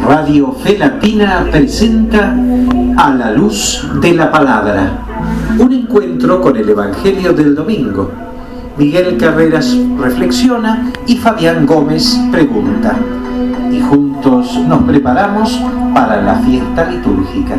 Radio Fe Latina presenta A la Luz de la Palabra, un encuentro con el Evangelio del domingo. Miguel Carreras reflexiona y Fabián Gómez pregunta, y juntos nos preparamos para la fiesta litúrgica.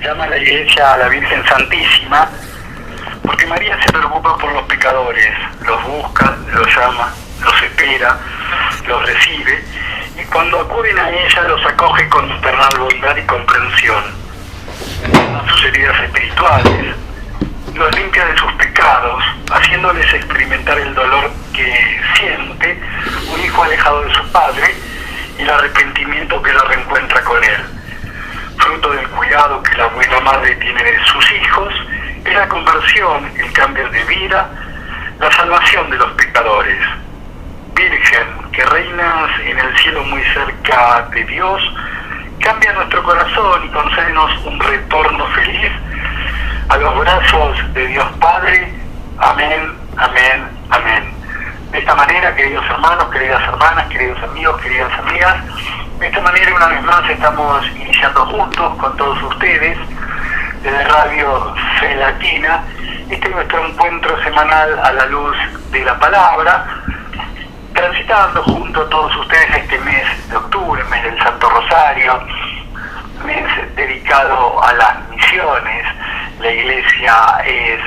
Llama a la Iglesia a la Virgen Santísima, porque María se preocupa por los pecadores, los busca, los llama, los espera, los recibe, y cuando acuden a ella los acoge con maternal bondad y comprensión. Sana sus heridas espirituales, los limpia de sus pecados, haciéndoles experimentar el dolor que siente un hijo alejado de su padre y el arrepentimiento que lo reencuentra con él. Fruto del cuidado que la buena madre tiene de sus hijos, es la conversión, el cambio de vida, la salvación de los pecadores. Virgen, que reinas en el cielo muy cerca de Dios, cambia nuestro corazón y concédenos un retorno feliz a los brazos de Dios Padre. Amén, amén, amén. De esta manera, queridos hermanos, queridas hermanas, queridos amigos, queridas amigas, de esta manera, una vez más, estamos iniciando juntos con todos ustedes, desde Radio Fe Latina, este es nuestro encuentro semanal a la luz de la palabra, transitando junto a todos ustedes este mes de octubre, mes del Santo Rosario, mes dedicado a las misiones. La Iglesia es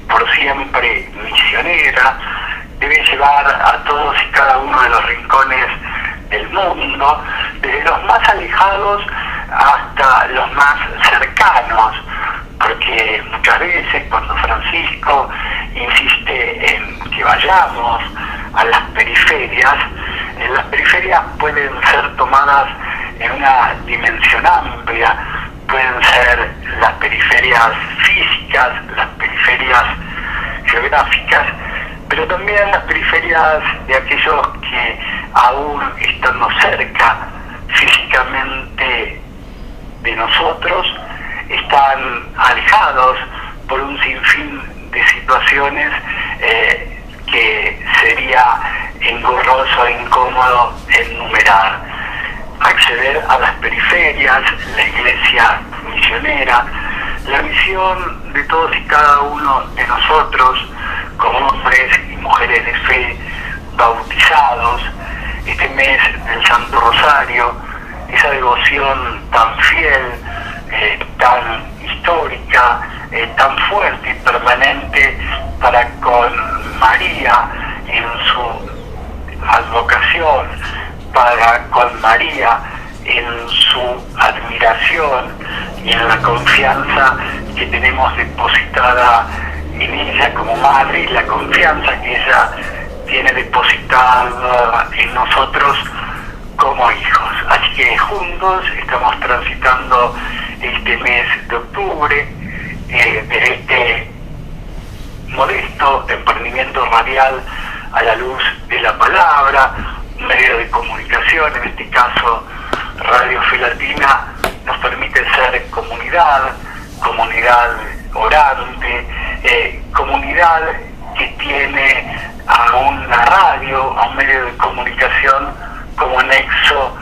por siempre misionera, debe llevar a todos y cada uno de los rincones del mundo, desde los más alejados hasta los más cercanos, porque muchas veces cuando Francisco insiste en que vayamos a las periferias pueden ser tomadas en una dimensión amplia, pueden ser las periferias físicas, las periferias geográficas, pero también las periferias de aquellos que aún estando cerca físicamente de nosotros, están alejados por un sinfín de situaciones que sería engorroso e incómodo enumerar. Acceder a las periferias, la Iglesia misionera, la misión de todos y cada uno de nosotros como hombres y mujeres de fe bautizados, este mes del Santo Rosario, esa devoción tan fiel, tan histórica, tan fuerte y permanente para con María en su advocación, para con María en su admiración y en la confianza que tenemos depositada en ella como madre, y la confianza que ella tiene depositada en nosotros como hijos. Así que juntos estamos transitando este mes de octubre, de este modesto emprendimiento radial a la luz de la palabra, un medio de comunicación, en este caso Radio Fe Latina, nos permite ser comunidad orante, comunidad que tiene a una radio, a un medio de comunicación como nexo,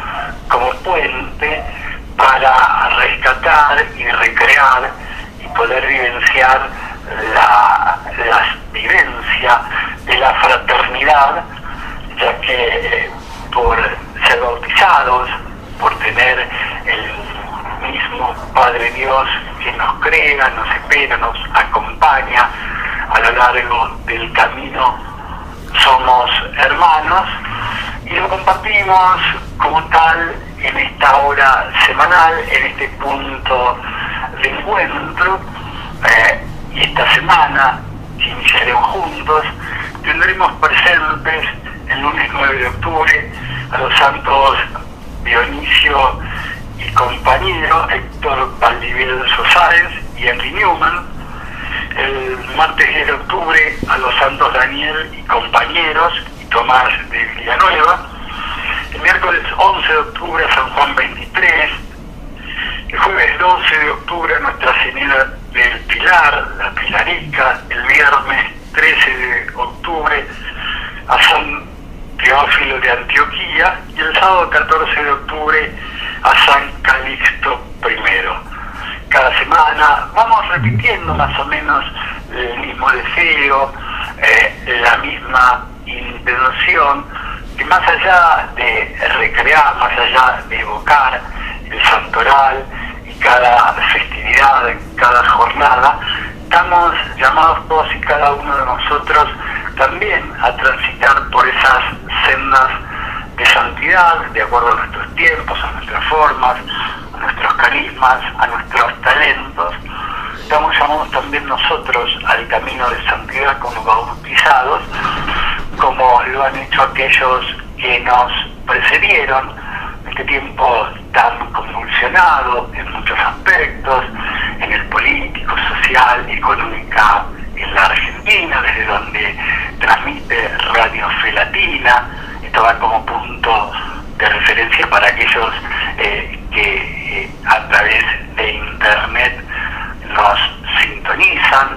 como puente para rescatar y recrear y poder vivenciar la vivencia de la fraternidad, ya que por ser bautizados, por tener el mismo Padre Dios que nos crea, nos espera, nos acompaña a lo largo del camino, somos hermanos y lo compartimos como tal en esta hora semanal, en este punto de encuentro. Y esta semana que iniciaremos juntos, tendremos presentes el lunes 9 de octubre a los santos Dionisio y compañero Héctor Valdivieso Sáenz y Henry Newman. El martes 10 de octubre a los santos Daniel y compañeros y Tomás de Villanueva. El miércoles 11 de octubre a San Juan 23. El jueves 12 de octubre a Nuestra Señora del Pilar, la Pilarica. El viernes 13 de octubre a San Teófilo de Antioquía. Y el sábado 14 de octubre a San Calixto I. Cada semana vamos repitiendo más o menos el mismo deseo, la misma intención, que más allá de recrear, más allá de evocar el santoral y cada festividad, cada jornada, estamos llamados todos y cada uno de nosotros también a transitar por esas sendas de santidad, de acuerdo a nuestros tiempos, a nuestras formas, a nuestros carismas, a nuestros talentos. Estamos llamados también nosotros al camino de santidad como bautizados, como lo han hecho aquellos que nos precedieron en este tiempo tan convulsionado en muchos aspectos, en el político, social, económica, en la Argentina, desde donde transmite Radio Fe Latina. Esto va como punto de referencia para aquellos que a través de internet nos sintonizan,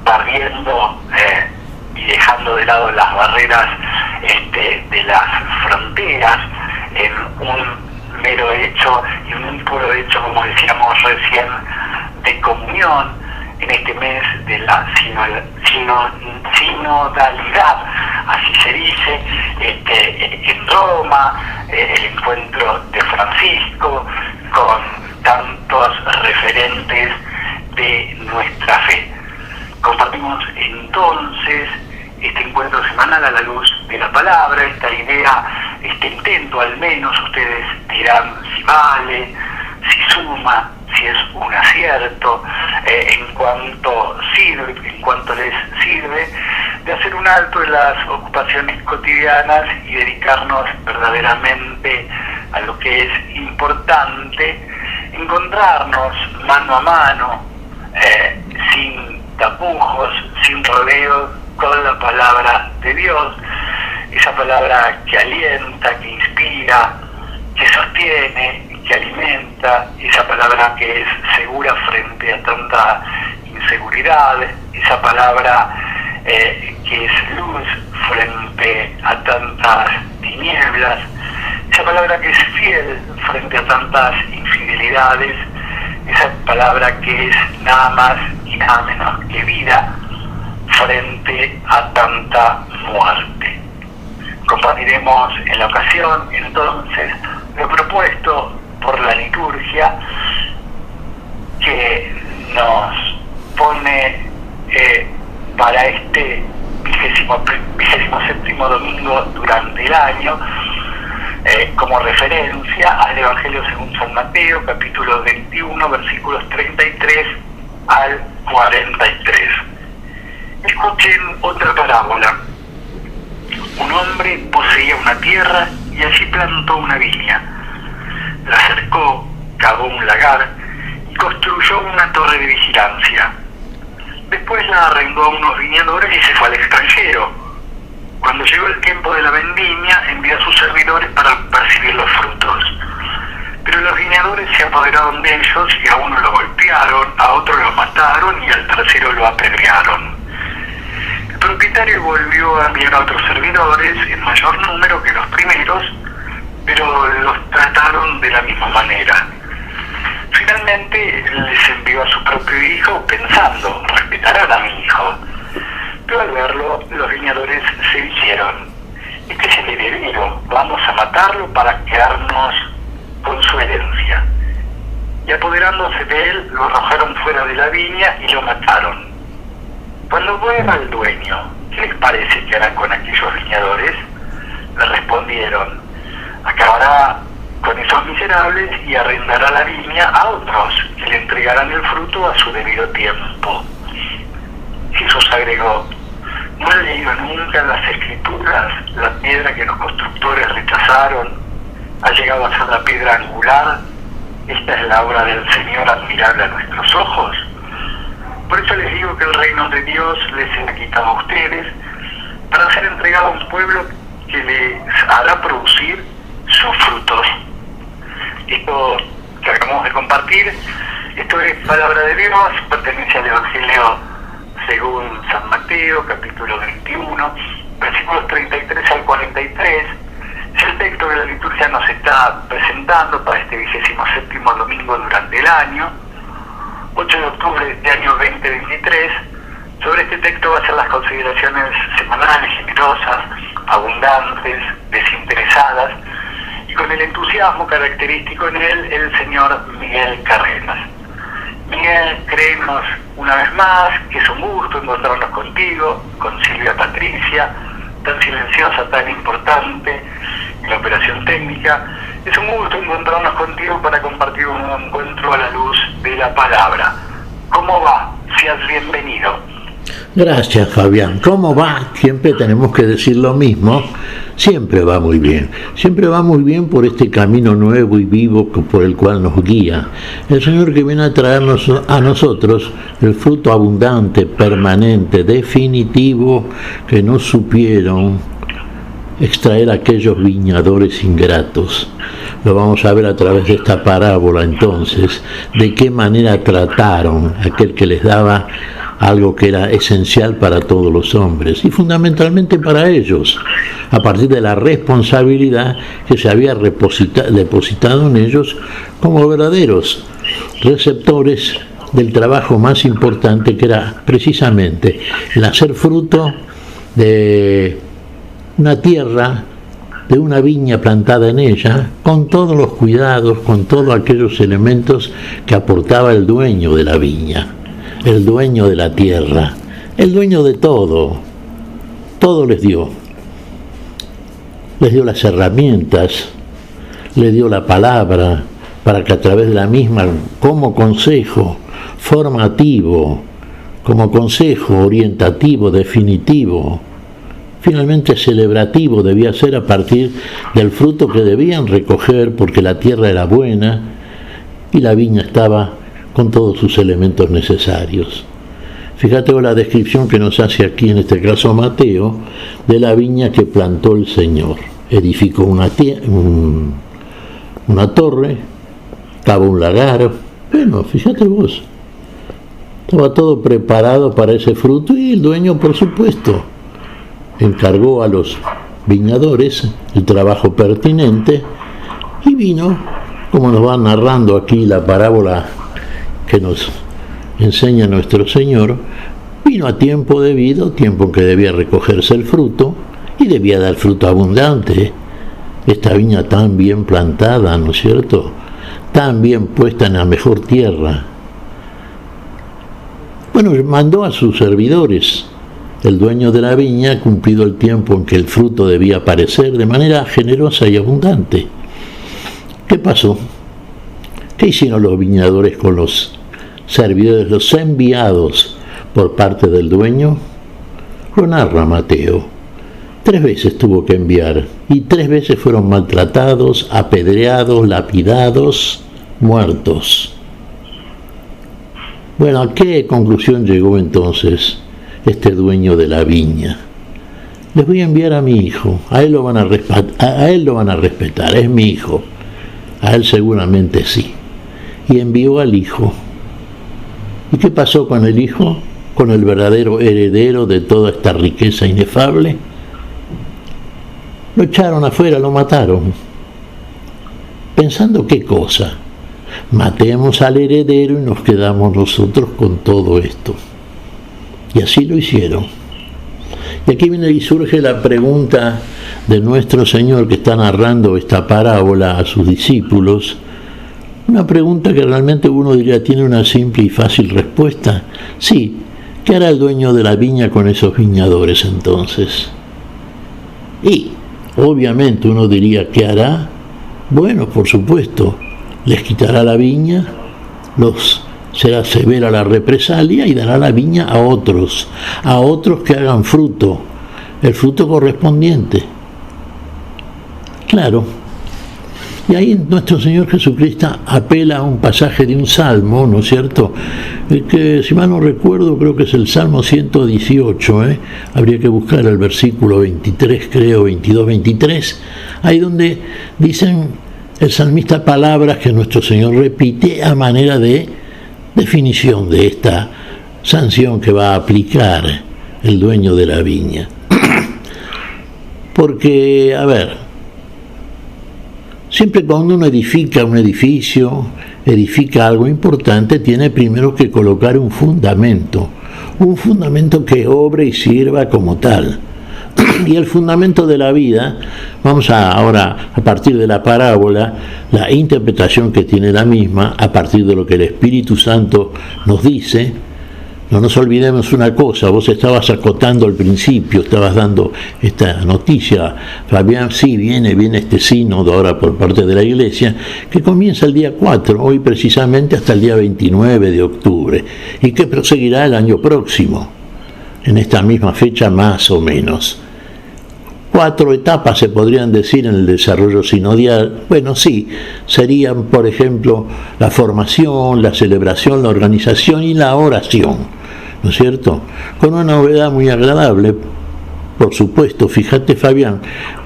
barriendo y dejando de lado las barreras de las fronteras en un mero hecho y un puro hecho, como decíamos recién, de comunión en este mes de la sinodalidad, así se dice, en Roma, el encuentro de Francisco con tantos referentes de nuestra fe. Compartimos entonces este encuentro semanal a la luz de la palabra, esta idea, este intento al menos, ustedes dirán si vale, si suma, si es un acierto, en cuanto sirve, en cuanto les sirve, de hacer un alto en las ocupaciones cotidianas y dedicarnos verdaderamente a lo que es importante, encontrarnos mano a mano, sin tapujos, sin rodeos, con la palabra de Dios, esa palabra que alienta, que inspira, que sostiene, que alimenta, esa palabra que es segura frente a tanta inseguridad, esa palabra que es luz frente a tantas tinieblas, esa palabra que es fiel frente a tantas infidelidades, esa palabra que es nada más y nada menos que vida frente a tanta muerte. Compartiremos en la ocasión entonces lo propuesto por la liturgia, que nos pone para este 27º domingo durante el año, como referencia al Evangelio según San Mateo, capítulo 21, versículos 33 al 43. Escuchen otra parábola. Un hombre poseía una tierra y allí plantó una viña. La cercó, cavó un lagar y construyó una torre de vigilancia. Después la arrendó a unos viñadores y se fue al extranjero. Cuando llegó el tiempo de la vendimia, envió a sus servidores para percibir los frutos. Pero los viñadores se apoderaron de ellos y a uno lo golpearon, a otro lo mataron y al tercero lo apedrearon. El propietario volvió a enviar a otros servidores en mayor número que los primeros, pero los trataron de la misma manera. Finalmente les envió a su propio hijo pensando, respetarán a mi hijo. Pero al verlo, los viñadores se dijeron, este es el heredero, vamos a matarlo para quedarnos con su herencia. Y apoderándose de él, lo arrojaron fuera de la viña y lo mataron. Cuando vuelva el dueño, ¿qué les parece que hará con aquellos viñadores? Le respondieron, acabará con esos miserables y arrendará la viña a otros que le entregarán el fruto a su debido tiempo. Jesús agregó, ¿no han leído nunca en las Escrituras la piedra que los constructores rechazaron llegado a ser la piedra angular, esta es la obra del Señor admirable a nuestros ojos. Por eso les digo que el reino de Dios les será quitado a ustedes para ser entregado a un pueblo que les hará producir sus frutos. Esto que acabamos de compartir, esto es palabra de Dios, pertenece al Evangelio según San Mateo, capítulo 21, versículos 33 al 43. Es el texto que la liturgia nos está presentando para este 27º domingo durante el año, 8 de octubre de este año 2023. Sobre este texto va a ser las consideraciones semanales, generosas, abundantes, desinteresadas, y con el entusiasmo característico en él, el señor Miguel Carreras. Miguel, créenos una vez más que es un gusto encontrarnos contigo, con Silvia Patricia, tan silenciosa, tan importante en la operación técnica. Es un gusto encontrarnos contigo para compartir un nuevo encuentro a la luz de la palabra. ¿Cómo va? Seas bienvenido. Gracias, Fabián. ¿Cómo va? Siempre tenemos que decir lo mismo. Siempre va muy bien. Siempre va muy bien por este camino nuevo y vivo por el cual nos guía. El Señor que viene a traernos a nosotros el fruto abundante, permanente, definitivo, que no supieron extraer aquellos viñadores ingratos. Lo vamos a ver a través de esta parábola entonces, de qué manera trataron a aquel que les daba algo que era esencial para todos los hombres y fundamentalmente para ellos, a partir de la responsabilidad que se había depositado en ellos como verdaderos receptores del trabajo más importante, que era precisamente el hacer fruto de una tierra, de una viña plantada en ella, con todos los cuidados, con todos aquellos elementos que aportaba el dueño de la viña, el dueño de la tierra, el dueño de todo. Todo les dio las herramientas, les dio la palabra para que a través de la misma, como consejo formativo, como consejo orientativo, definitivo, finalmente celebrativo, debía ser a partir del fruto que debían recoger, porque la tierra era buena y la viña estaba con todos sus elementos necesarios. Fíjate la descripción que nos hace aquí, en este caso Mateo, de la viña que plantó el Señor. Edificó una torre, cavó un lagar. Bueno, fíjate vos, estaba todo preparado para ese fruto y el dueño, por supuesto, encargó a los viñadores el trabajo pertinente y vino, como nos va narrando aquí la parábola que nos enseña nuestro Señor, vino a tiempo debido, tiempo en que debía recogerse el fruto y debía dar fruto abundante. Esta viña tan bien plantada, ¿no es cierto?, tan bien puesta en la mejor tierra. Bueno, mandó a sus servidores. El dueño de la viña, cumplido el tiempo en que el fruto debía aparecer de manera generosa y abundante. ¿Qué pasó? ¿Qué hicieron los viñadores con los servidores, los enviados por parte del dueño? Lo narra Mateo. 3 veces tuvo que enviar y 3 veces fueron maltratados, apedreados, lapidados, muertos. Bueno, ¿a qué conclusión llegó entonces este dueño de la viña? Les voy a enviar a mi hijo, a él lo van a respetar, es mi hijo, a él seguramente sí. Y envió al hijo. ¿Y qué pasó con el hijo? Con el verdadero heredero de toda esta riqueza inefable. Lo echaron afuera, lo mataron. Pensando qué cosa, matemos al heredero y nos quedamos nosotros con todo esto. Y así lo hicieron. Y aquí viene y surge la pregunta de nuestro Señor, que está narrando esta parábola a sus discípulos. Una pregunta que realmente uno diría tiene una simple y fácil respuesta. Sí, ¿qué hará el dueño de la viña con esos viñadores entonces? Y, obviamente, uno diría, ¿qué hará? Bueno, por supuesto, les quitará la viña, será severa la represalia y dará la viña a otros que hagan fruto, el fruto correspondiente. Claro, Y ahí nuestro Señor Jesucristo apela a un pasaje de un salmo, ¿no es cierto? Que si mal no recuerdo, creo que es el Salmo 118, habría que buscar el versículo 23, creo, 22, 23, ahí donde dicen el salmista palabras que nuestro Señor repite a manera de definición de esta sanción que va a aplicar el dueño de la viña. Porque, a ver, siempre cuando uno edifica un edificio, edifica algo importante, tiene primero que colocar un fundamento que obre y sirva como tal. Y el fundamento de la vida, vamos ahora a partir de la parábola, la interpretación que tiene la misma, a partir de lo que el Espíritu Santo nos dice. No nos olvidemos una cosa, vos estabas acotando al principio, estabas dando esta noticia, Fabián, sí, viene este sínodo ahora por parte de la Iglesia, que comienza el día 4, hoy precisamente hasta el día 29 de octubre, y que proseguirá el año próximo, en esta misma fecha más o menos. 4 etapas se podrían decir en el desarrollo sinodial. Bueno, sí, serían, por ejemplo, la formación, la celebración, la organización y la oración, ¿no es cierto? Con una novedad muy agradable, por supuesto. Fíjate, Fabián,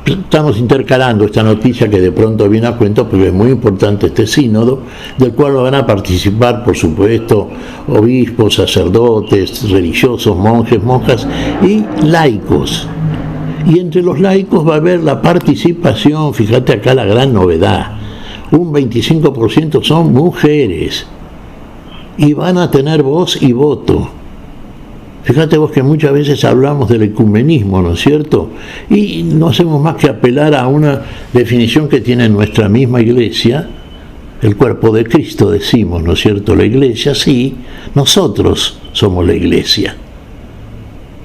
estamos intercalando esta noticia que de pronto viene a cuento porque es muy importante este sínodo, del cual van a participar, por supuesto, obispos, sacerdotes, religiosos, monjes, monjas y laicos. Y entre los laicos va a haber la participación, fíjate acá la gran novedad, un 25% son mujeres y van a tener voz y voto. Fíjate vos que muchas veces hablamos del ecumenismo, ¿no es cierto? Y no hacemos más que apelar a una definición que tiene nuestra misma Iglesia, el cuerpo de Cristo decimos, ¿no es cierto? La Iglesia, sí, nosotros somos la Iglesia.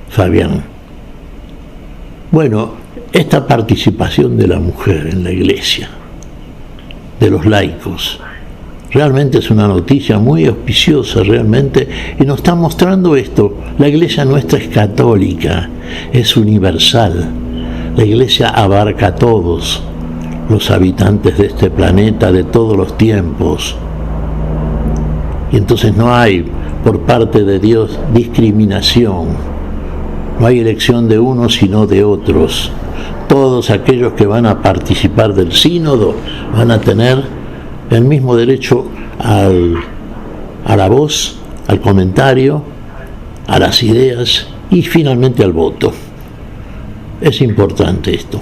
Fabián. Bueno, esta participación de la mujer en la Iglesia, de los laicos, realmente es una noticia muy auspiciosa, realmente, y nos está mostrando esto. La Iglesia nuestra es católica, es universal. La Iglesia abarca a todos los habitantes de este planeta, de todos los tiempos. Y entonces no hay, por parte de Dios, discriminación. No hay elección de unos sino de otros. Todos aquellos que van a participar del sínodo van a tener el mismo derecho a la voz, al comentario, a las ideas y finalmente al voto. Es importante esto.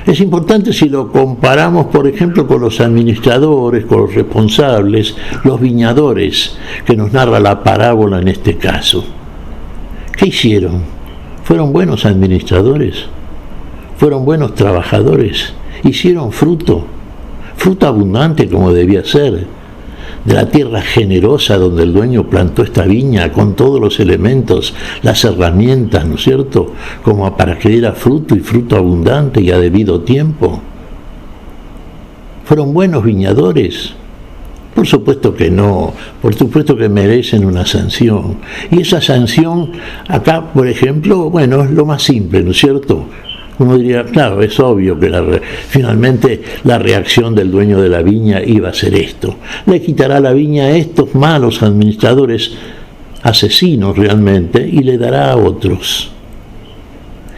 Es importante si lo comparamos, por ejemplo, con los administradores, con los responsables, los viñadores, que nos narra la parábola en este caso. ¿Qué hicieron? ¿Fueron buenos administradores? ¿Fueron buenos trabajadores? ¿Hicieron fruto abundante como debía ser, de la tierra generosa donde el dueño plantó esta viña con todos los elementos, las herramientas, ¿no es cierto?, como para que diera fruto y fruto abundante y a debido tiempo? ¿Fueron buenos viñadores? Por supuesto que no, por supuesto que merecen una sanción. Y esa sanción, acá, por ejemplo, bueno, es lo más simple, ¿no es cierto? Uno diría, claro, es obvio que finalmente la reacción del dueño de la viña iba a ser esto. Le quitará la viña a estos malos administradores, asesinos realmente, y le dará a otros.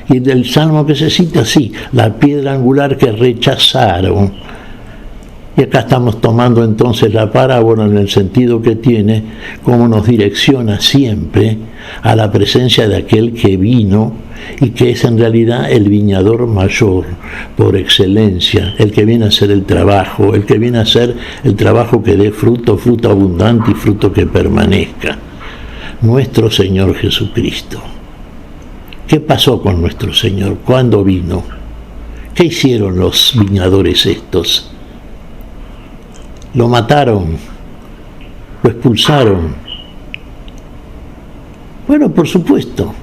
Y del salmo que se cita, sí, la piedra angular que rechazaron. Y acá estamos tomando entonces la parábola en el sentido que tiene, como nos direcciona siempre a la presencia de aquel que vino y que es en realidad el viñador mayor por excelencia, el que viene a hacer el trabajo, el que viene a hacer el trabajo que dé fruto, fruto abundante y fruto que permanezca. Nuestro Señor Jesucristo. ¿Qué pasó con nuestro Señor? ¿Cuándo vino? ¿Qué hicieron los viñadores estos? Lo mataron, lo expulsaron. Bueno, por supuesto,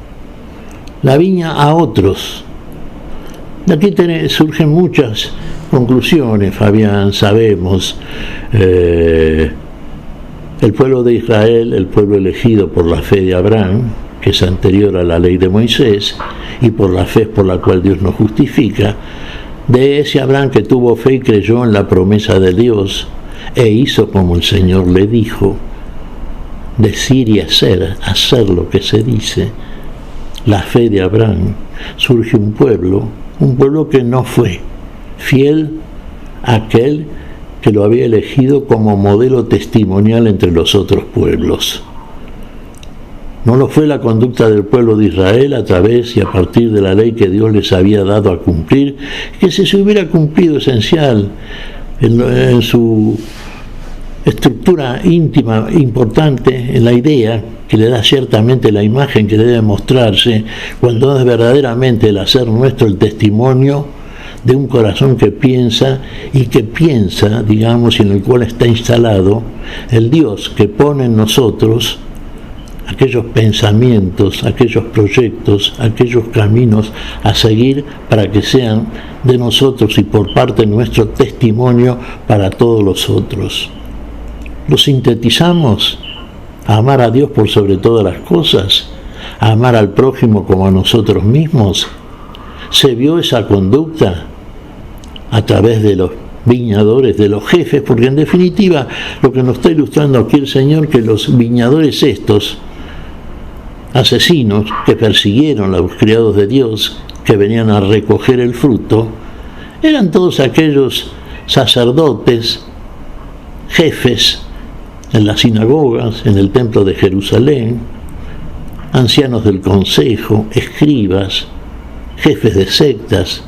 la viña a otros. De aquí surgen muchas conclusiones, Fabián, sabemos. El pueblo de Israel, el pueblo elegido por la fe de Abraham, que es anterior a la ley de Moisés, y por la fe por la cual Dios nos justifica, de ese Abraham que tuvo fe y creyó en la promesa de Dios e hizo como el Señor le dijo. Decir y hacer lo que se dice. La fe de Abraham. Surge un pueblo que no fue fiel a aquel que lo había elegido como modelo testimonial entre los otros pueblos. No lo fue la conducta del pueblo de Israel a través y a partir de la ley que Dios les había dado a cumplir, que si se hubiera cumplido esencial en su estructura íntima, importante, en la idea que le da ciertamente la imagen que debe mostrarse, cuando es verdaderamente el hacer nuestro el testimonio de un corazón que piensa, digamos, y en el cual está instalado el Dios que pone en nosotros aquellos pensamientos, aquellos proyectos, aquellos caminos a seguir para que sean de nosotros y por parte de nuestro testimonio para todos los otros. Lo sintetizamos: a amar a Dios por sobre todas las cosas, a amar al prójimo como a nosotros mismos. Se vio esa conducta a través de los viñadores, de los jefes, porque en definitiva lo que nos está ilustrando aquí el Señor, que los viñadores estos, asesinos que persiguieron a los criados de Dios, que venían a recoger el fruto, eran todos aquellos sacerdotes, jefes en las sinagogas, en el templo de Jerusalén, ancianos del consejo, escribas, jefes de sectas,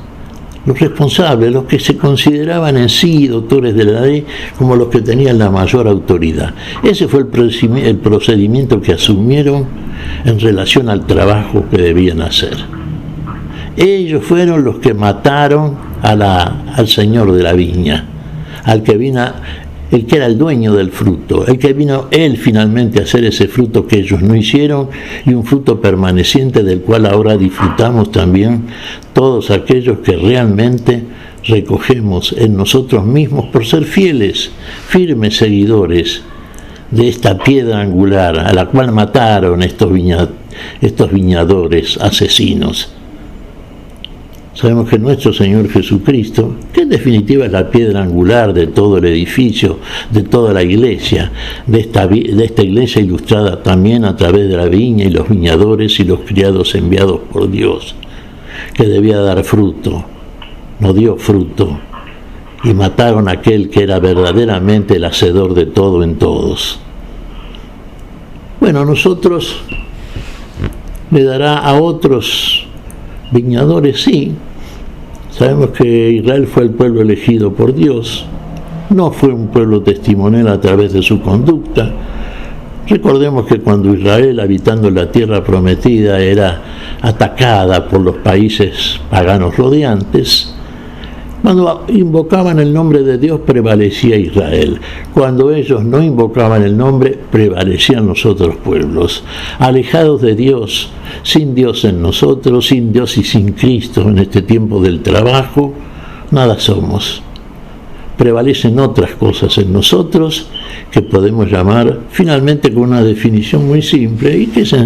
los responsables, los que se consideraban en sí doctores de la ley, como los que tenían la mayor autoridad. Ese fue el procedimiento que asumieron en relación al trabajo que debían hacer. Ellos fueron los que mataron al señor de la viña, al que vino, el que era el dueño del fruto, el que vino él finalmente a hacer ese fruto que ellos no hicieron, y un fruto permaneciente del cual ahora disfrutamos también todos aquellos que realmente recogemos en nosotros mismos por ser fieles, firmes seguidores de esta piedra angular a la cual mataron estos viñadores asesinos. Sabemos que nuestro Señor Jesucristo, que en definitiva es la piedra angular de todo el edificio, de toda la iglesia, de esta iglesia ilustrada también a través de la viña y los viñadores y los criados enviados por Dios, que debía dar fruto, no dio fruto, y mataron a aquel que era verdaderamente el hacedor de todo en todos. Bueno, nosotros le dará a otros viñadores, sí. Sabemos que Israel fue el pueblo elegido por Dios, no fue un pueblo testimonial a través de su conducta. Recordemos que cuando Israel, habitando la tierra prometida, era atacada por los países paganos rodeantes, cuando invocaban el nombre de Dios prevalecía Israel. Cuando ellos no invocaban el nombre, prevalecían los otros pueblos. Alejados de Dios, sin Dios en nosotros, sin Dios y sin Cristo en este tiempo del trabajo, nada somos. Prevalecen otras cosas en nosotros que podemos llamar finalmente con una definición muy simple, y que es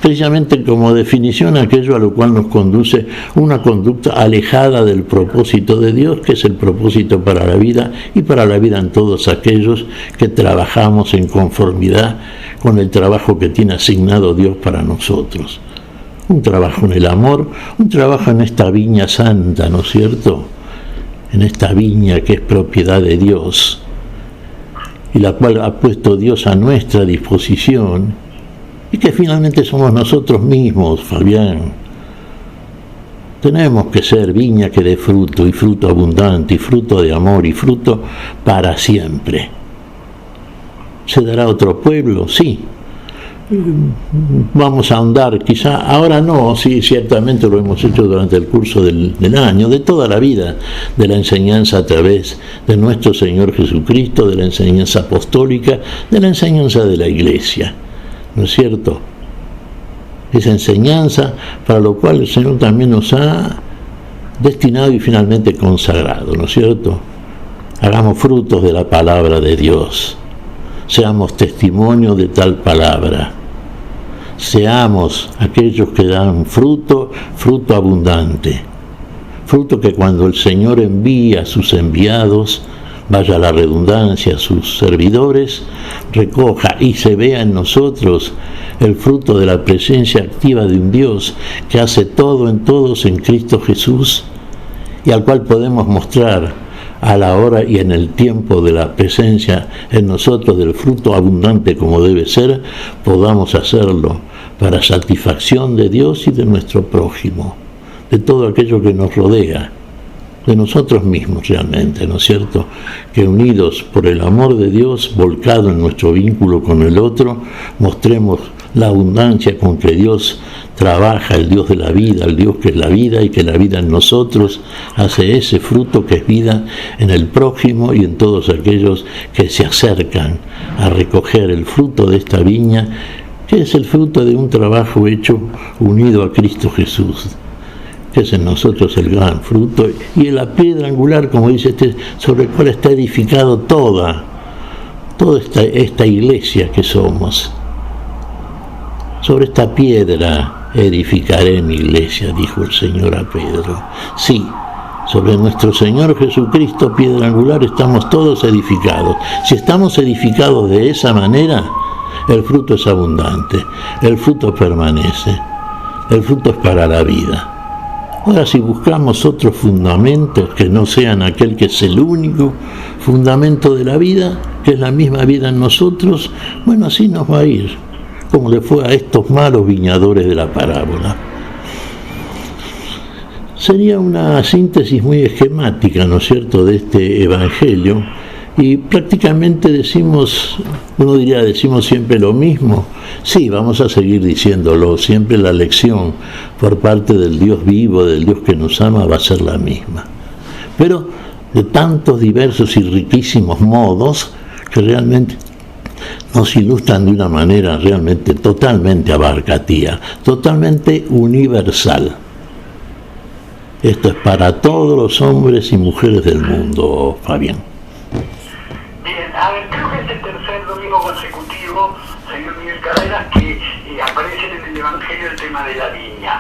precisamente como definición aquello a lo cual nos conduce una conducta alejada del propósito de Dios, que es el propósito para la vida y para la vida en todos aquellos que trabajamos en conformidad con el trabajo que tiene asignado Dios para nosotros. Un trabajo en el amor, un trabajo en esta viña santa, ¿no es cierto?, en esta viña que es propiedad de Dios y la cual ha puesto Dios a nuestra disposición, y que finalmente somos nosotros mismos, Fabián. Tenemos que ser viña que dé fruto, y fruto abundante, y fruto de amor, y fruto para siempre. ¿Se dará otro pueblo? Sí. Vamos a ahondar, quizá ahora no, sí, ciertamente lo hemos hecho durante el curso del año, de toda la vida, de la enseñanza a través de nuestro Señor Jesucristo, de la enseñanza apostólica, de la enseñanza de la Iglesia, ¿no es cierto? Esa enseñanza para lo cual el Señor también nos ha destinado y finalmente consagrado, ¿no es cierto? Hagamos frutos de la palabra de Dios, seamos testimonio de tal palabra. Seamos aquellos que dan fruto, fruto abundante, fruto que cuando el Señor envía a sus enviados, vaya la redundancia, a sus servidores, recoja y se vea en nosotros el fruto de la presencia activa de un Dios que hace todo en todos en Cristo Jesús y al cual podemos mostrar a la hora y en el tiempo de la presencia en nosotros del fruto abundante como debe ser, podamos hacerlo para satisfacción de Dios y de nuestro prójimo, de todo aquello que nos rodea, de nosotros mismos realmente, ¿no es cierto? Que unidos por el amor de Dios, volcado en nuestro vínculo con el otro, mostremos la abundancia con que Dios trabaja, el Dios de la vida, el Dios que es la vida y que la vida en nosotros hace ese fruto que es vida en el prójimo y en todos aquellos que se acercan a recoger el fruto de esta viña, que es el fruto de un trabajo hecho unido a Cristo Jesús, que es en nosotros el gran fruto, y en la piedra angular, como dice sobre el cual está edificado toda esta iglesia que somos. Sobre esta piedra edificaré mi iglesia, dijo el Señor a Pedro. Sí, sobre nuestro Señor Jesucristo, piedra angular, estamos todos edificados. Si estamos edificados de esa manera, el fruto es abundante, el fruto permanece, el fruto es para la vida. Ahora, si buscamos otros fundamentos que no sean aquel que es el único fundamento de la vida, que es la misma vida en nosotros, bueno, así nos va a ir, como le fue a estos malos viñadores de la parábola. Sería una síntesis muy esquemática, ¿no es cierto?, de este evangelio, y prácticamente decimos siempre lo mismo. Sí, vamos a seguir diciéndolo, siempre la lección por parte del Dios vivo, del Dios que nos ama, va a ser la misma. Pero de tantos diversos y riquísimos modos que realmente nos ilustran de una manera realmente totalmente abarcativa, totalmente universal. Esto es para todos los hombres y mujeres del mundo, Fabián. Bien, a ver, creo que es el tercer domingo consecutivo, señor Miguel Carreras, que aparece en el Evangelio el tema de la viña.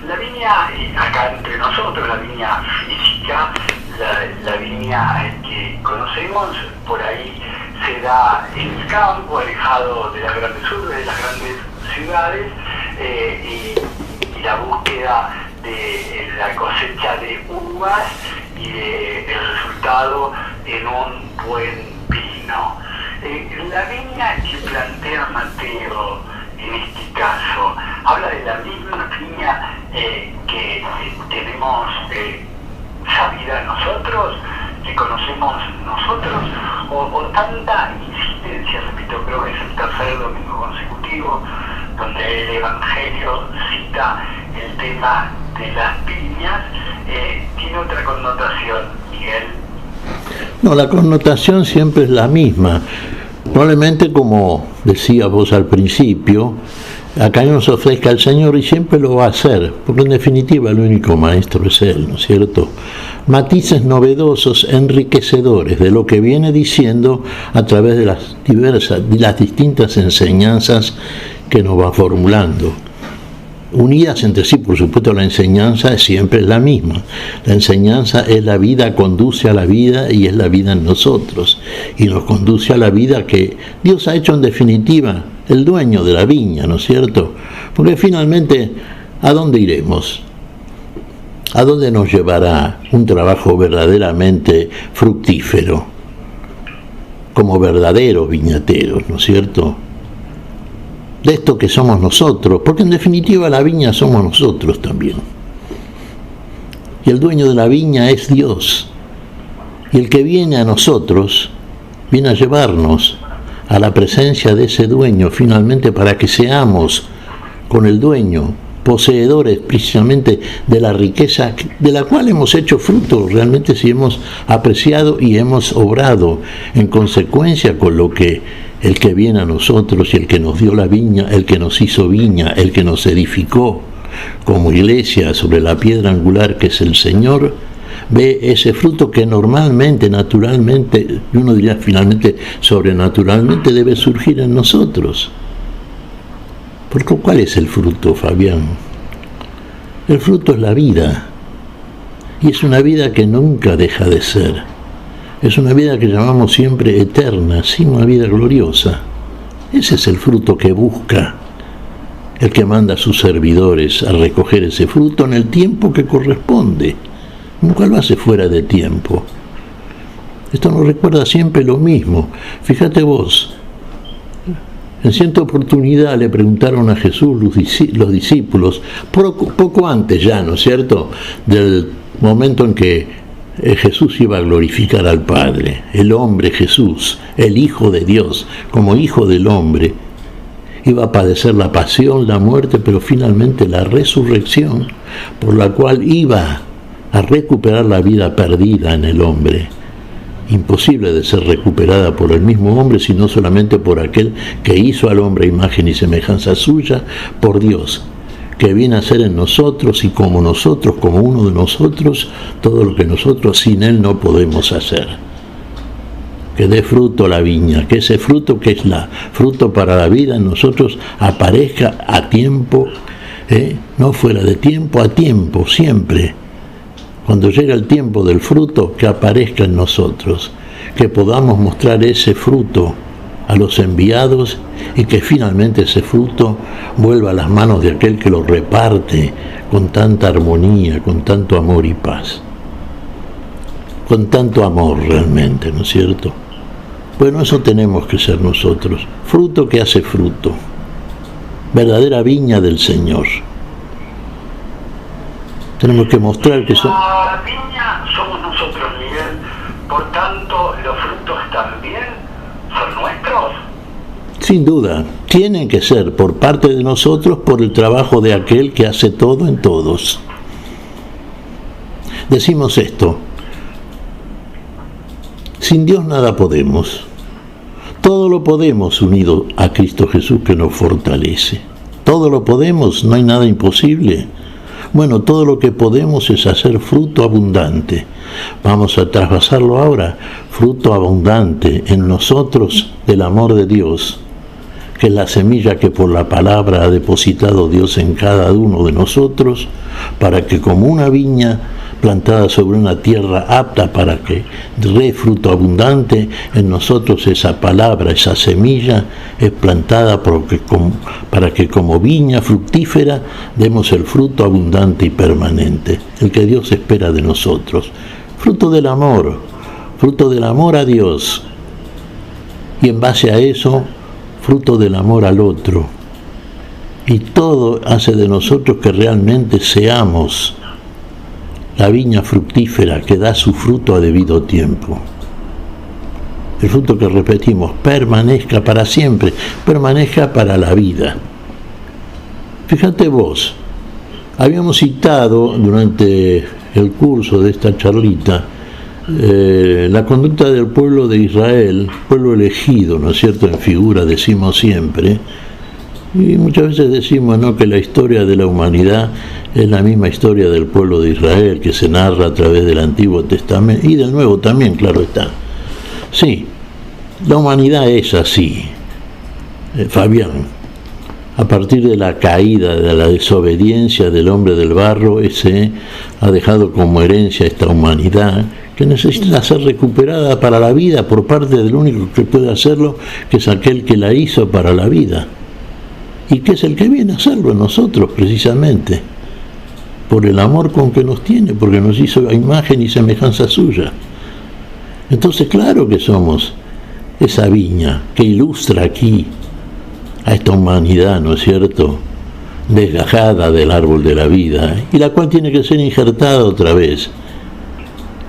La viña, acá entre nosotros, la viña física, la viña que conocemos, por ahí se da en el campo, alejado de las grandes urbes, de las grandes ciudades, y la búsqueda de la cosecha de uvas y el resultado en un buen vino. La viña que plantea Mateo en este caso habla de la misma viña que tenemos sabida nosotros, que conocemos nosotros, o tanta insistencia, repito, creo que es el tercer domingo consecutivo donde el Evangelio cita el tema de las viñas, tiene otra connotación, Miguel. No, la connotación siempre es la misma. Probablemente, como decía vos al principio, acá nos ofrezca el Señor y siempre lo va a hacer, porque en definitiva el único maestro es Él, ¿no es cierto? Matices novedosos, enriquecedores de lo que viene diciendo a través de las distintas enseñanzas que nos va formulando. Unidas entre sí, por supuesto, la enseñanza siempre es la misma. La enseñanza es la vida, conduce a la vida y es la vida en nosotros. Y nos conduce a la vida que Dios ha hecho en definitiva el dueño de la viña, ¿no es cierto? Porque finalmente, ¿a dónde iremos? ¿A dónde nos llevará un trabajo verdaderamente fructífero? Como verdaderos viñateros, ¿no es cierto? De esto que somos nosotros, porque en definitiva la viña somos nosotros también. Y el dueño de la viña es Dios. Y el que viene a nosotros, viene a llevarnos a la presencia de ese dueño, finalmente para que seamos con el dueño, poseedores precisamente de la riqueza de la cual hemos hecho fruto, realmente si hemos apreciado y hemos obrado en consecuencia con lo que el que viene a nosotros y el que nos dio la viña, el que nos hizo viña, el que nos edificó como iglesia sobre la piedra angular que es el Señor, ve ese fruto que normalmente, naturalmente, y uno diría finalmente sobrenaturalmente, debe surgir en nosotros. Porque ¿cuál es el fruto, Fabián? El fruto es la vida. Y es una vida que nunca deja de ser. Es una vida que llamamos siempre eterna, sí, una vida gloriosa. Ese es el fruto que busca el que manda a sus servidores a recoger ese fruto en el tiempo que corresponde. Nunca lo hace fuera de tiempo. Esto nos recuerda siempre lo mismo. Fíjate vos, en cierta oportunidad le preguntaron a Jesús los discípulos, poco antes ya, ¿no es cierto?, del momento en que Jesús iba a glorificar al Padre, el hombre Jesús, el Hijo de Dios, como Hijo del hombre, iba a padecer la pasión, la muerte, pero finalmente la resurrección, por la cual iba a recuperar la vida perdida en el hombre, imposible de ser recuperada por el mismo hombre, sino solamente por aquel que hizo al hombre imagen y semejanza suya, por Dios, que viene a ser en nosotros y como nosotros, como uno de nosotros, todo lo que nosotros sin Él no podemos hacer. Que dé fruto la viña, que ese fruto que es fruto para la vida en nosotros aparezca a tiempo, no fuera de tiempo, a tiempo, siempre. Cuando llega el tiempo del fruto, que aparezca en nosotros, que podamos mostrar ese fruto a los enviados y que finalmente ese fruto vuelva a las manos de aquel que lo reparte con tanta armonía, con tanto amor y paz. Con tanto amor realmente, ¿no es cierto? Bueno, eso tenemos que ser nosotros, fruto que hace fruto, verdadera viña del Señor. Tenemos que mostrar que somos... La viña somos nosotros, Miguel, por tanto, los frutos también son nuestros. Sin duda, tienen que ser por parte de nosotros por el trabajo de aquel que hace todo en todos. Decimos esto: sin Dios nada podemos. Todo lo podemos unido a Cristo Jesús que nos fortalece. Todo lo podemos, no hay nada imposible. Bueno, todo lo que podemos es hacer fruto abundante. Vamos a traspasarlo ahora, fruto abundante en nosotros del amor de Dios, que es la semilla que por la palabra ha depositado Dios en cada uno de nosotros, para que como una viña plantada sobre una tierra apta para que dé fruto abundante, en nosotros esa palabra, esa semilla es plantada para que como viña fructífera demos el fruto abundante y permanente, el que Dios espera de nosotros. Fruto del amor a Dios, y en base a eso, fruto del amor al otro. Y todo hace de nosotros que realmente seamos la viña fructífera que da su fruto a debido tiempo. El fruto que repetimos, permanezca para siempre, permanezca para la vida. Fíjate vos, habíamos citado durante el curso de esta charlita la conducta del pueblo de Israel, pueblo elegido, ¿no es cierto?, en figura, decimos siempre, y muchas veces decimos, ¿no?, que la historia de la humanidad es la misma historia del pueblo de Israel, que se narra a través del Antiguo Testamento y del Nuevo también, claro está. Sí, la humanidad es así, Fabián. A partir de la caída, de la desobediencia del hombre del barro, ese ha dejado como herencia esta humanidad que necesita ser recuperada para la vida por parte del único que puede hacerlo, que es aquel que la hizo para la vida. Y que es el que viene a hacerlo en nosotros, precisamente, por el amor con que nos tiene, porque nos hizo a imagen y semejanza suya. Entonces, claro que somos esa viña que ilustra aquí a esta humanidad, ¿no es cierto?, desgajada del árbol de la vida, y la cual tiene que ser injertada otra vez,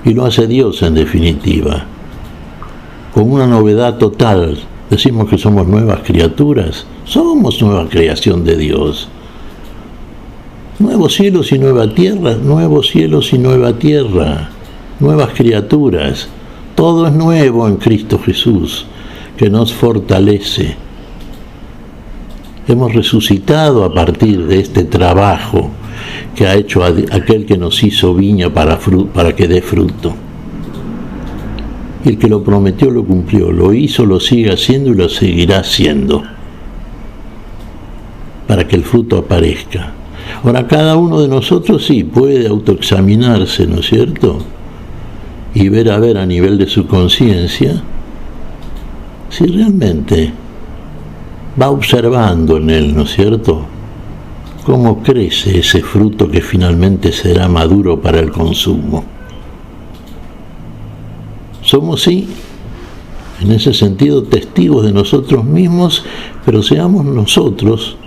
y lo hace Dios en definitiva, con una novedad total. Decimos que somos nuevas criaturas, somos nueva creación de Dios. Nuevos cielos y nueva tierra, nuevos cielos y nueva tierra, nuevas criaturas, todo es nuevo en Cristo Jesús, que nos fortalece. Hemos resucitado a partir de este trabajo que ha hecho aquel que nos hizo viña para que dé fruto. Y el que lo prometió lo cumplió, lo hizo, lo sigue haciendo y lo seguirá haciendo, para que el fruto aparezca. Ahora, cada uno de nosotros sí puede autoexaminarse, ¿no es cierto? Y ver a nivel de su conciencia si realmente va observando en él, ¿no es cierto?, cómo crece ese fruto que finalmente será maduro para el consumo. Somos, sí, en ese sentido, testigos de nosotros mismos, pero seamos nosotros,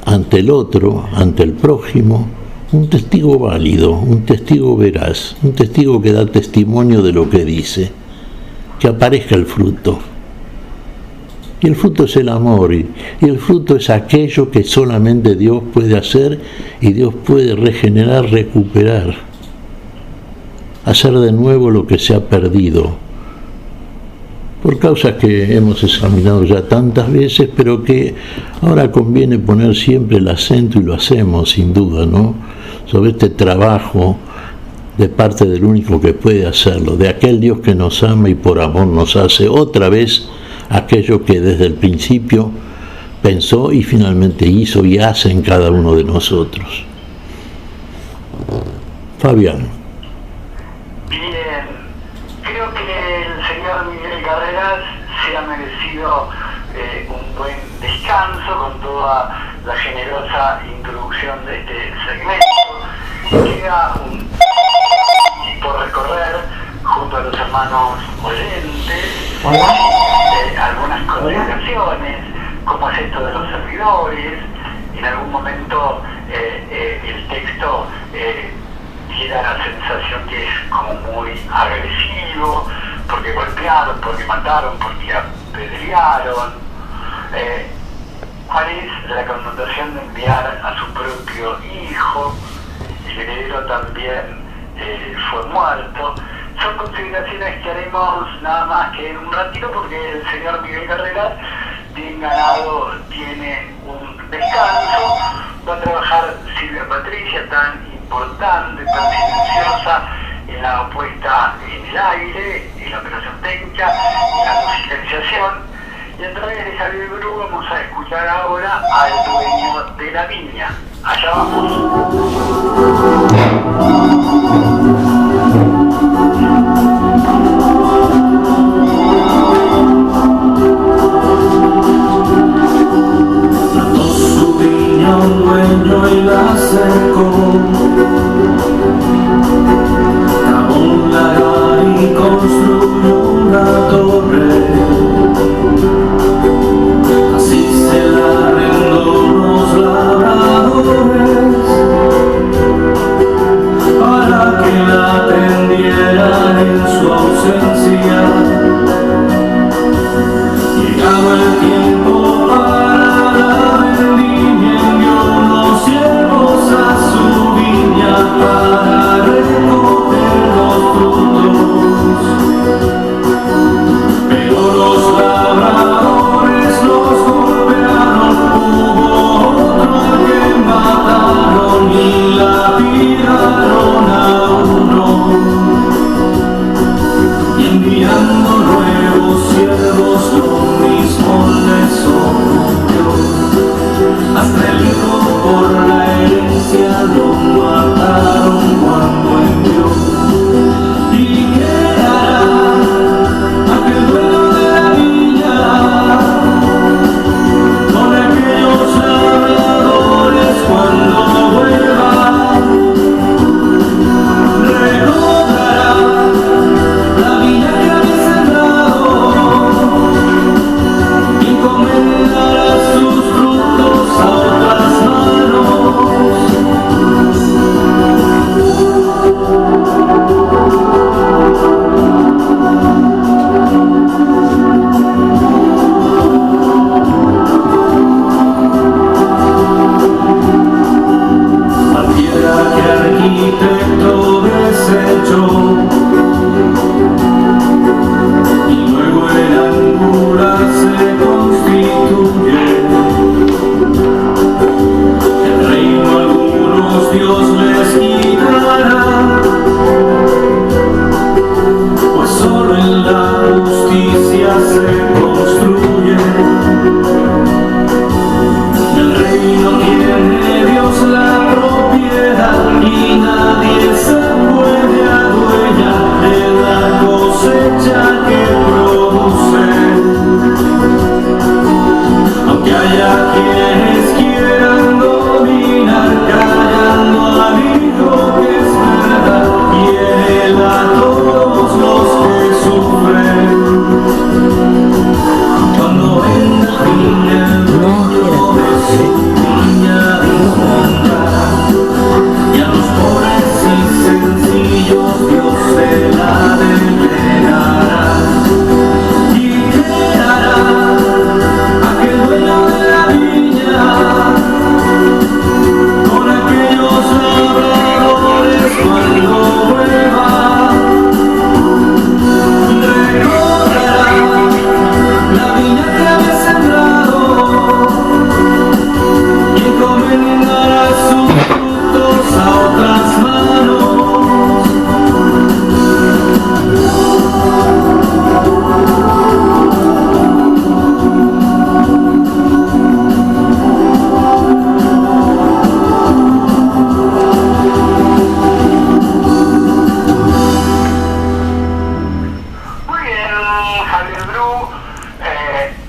ante el otro, ante el prójimo, un testigo válido, un testigo veraz, un testigo que da testimonio de lo que dice, que aparezca el fruto. Y el fruto es el amor, y el fruto es aquello que solamente Dios puede hacer, y Dios puede regenerar, recuperar, hacer de nuevo lo que se ha perdido, por causas que hemos examinado ya tantas veces, pero que ahora conviene poner siempre el acento, y lo hacemos sin duda, ¿no?, sobre este trabajo de parte del único que puede hacerlo, de aquel Dios que nos ama y por amor nos hace otra vez aquello que desde el principio pensó y finalmente hizo y hace en cada uno de nosotros. Fabián. Bien, creo que el señor Miguel Carreras se ha merecido un buen descanso con toda la generosa introducción de este segmento. Queda un por recorrer junto a los hermanos oyentes. Algunas consideraciones, como es esto de los servidores. En algún momento el texto da la sensación que es como muy agresivo, porque golpearon, porque mataron, porque apedrearon. ¿Cuál es la connotación de enviar a su propio hijo? El heredero también fue muerto. Son consideraciones que haremos nada más que en un ratito, porque el señor Miguel Carreras, bien ganado, tiene un descanso. Va a trabajar Silvia Patricia, tan importante, tan silenciosa en la puesta en el aire, en la operación técnica, en la musicalización. Y a través de Javier Bru vamos a escuchar ahora al dueño de la viña. Allá vamos. Un dueño y la cercó, cavó un lagar y construyó una torre. Así se la arrendó los labradores para que la atendieran en su ausencia. Llegaba el tiempo para la vendimia, a su viña para recoger los frutos, pero los labradores los golpearon. Hubo otro que mataron y lapidaron a uno, y enviando nuevos siervos lo mismo les ocurrió. Hasta el hijo por la herencia lo mataron cuando envió. ¿Y qué hará aquel dueño de la viña con aquellos labradores cuando vuelva? Recordará la viña que había sembrado y encomendará sus frutos a otras manos. Cualquiera que arquitecto desechó y luego en angular se constituye. El reino algunos Dios les quitará, pues solo en la justicia se construye. El reino tiene Dios la Mario Bru,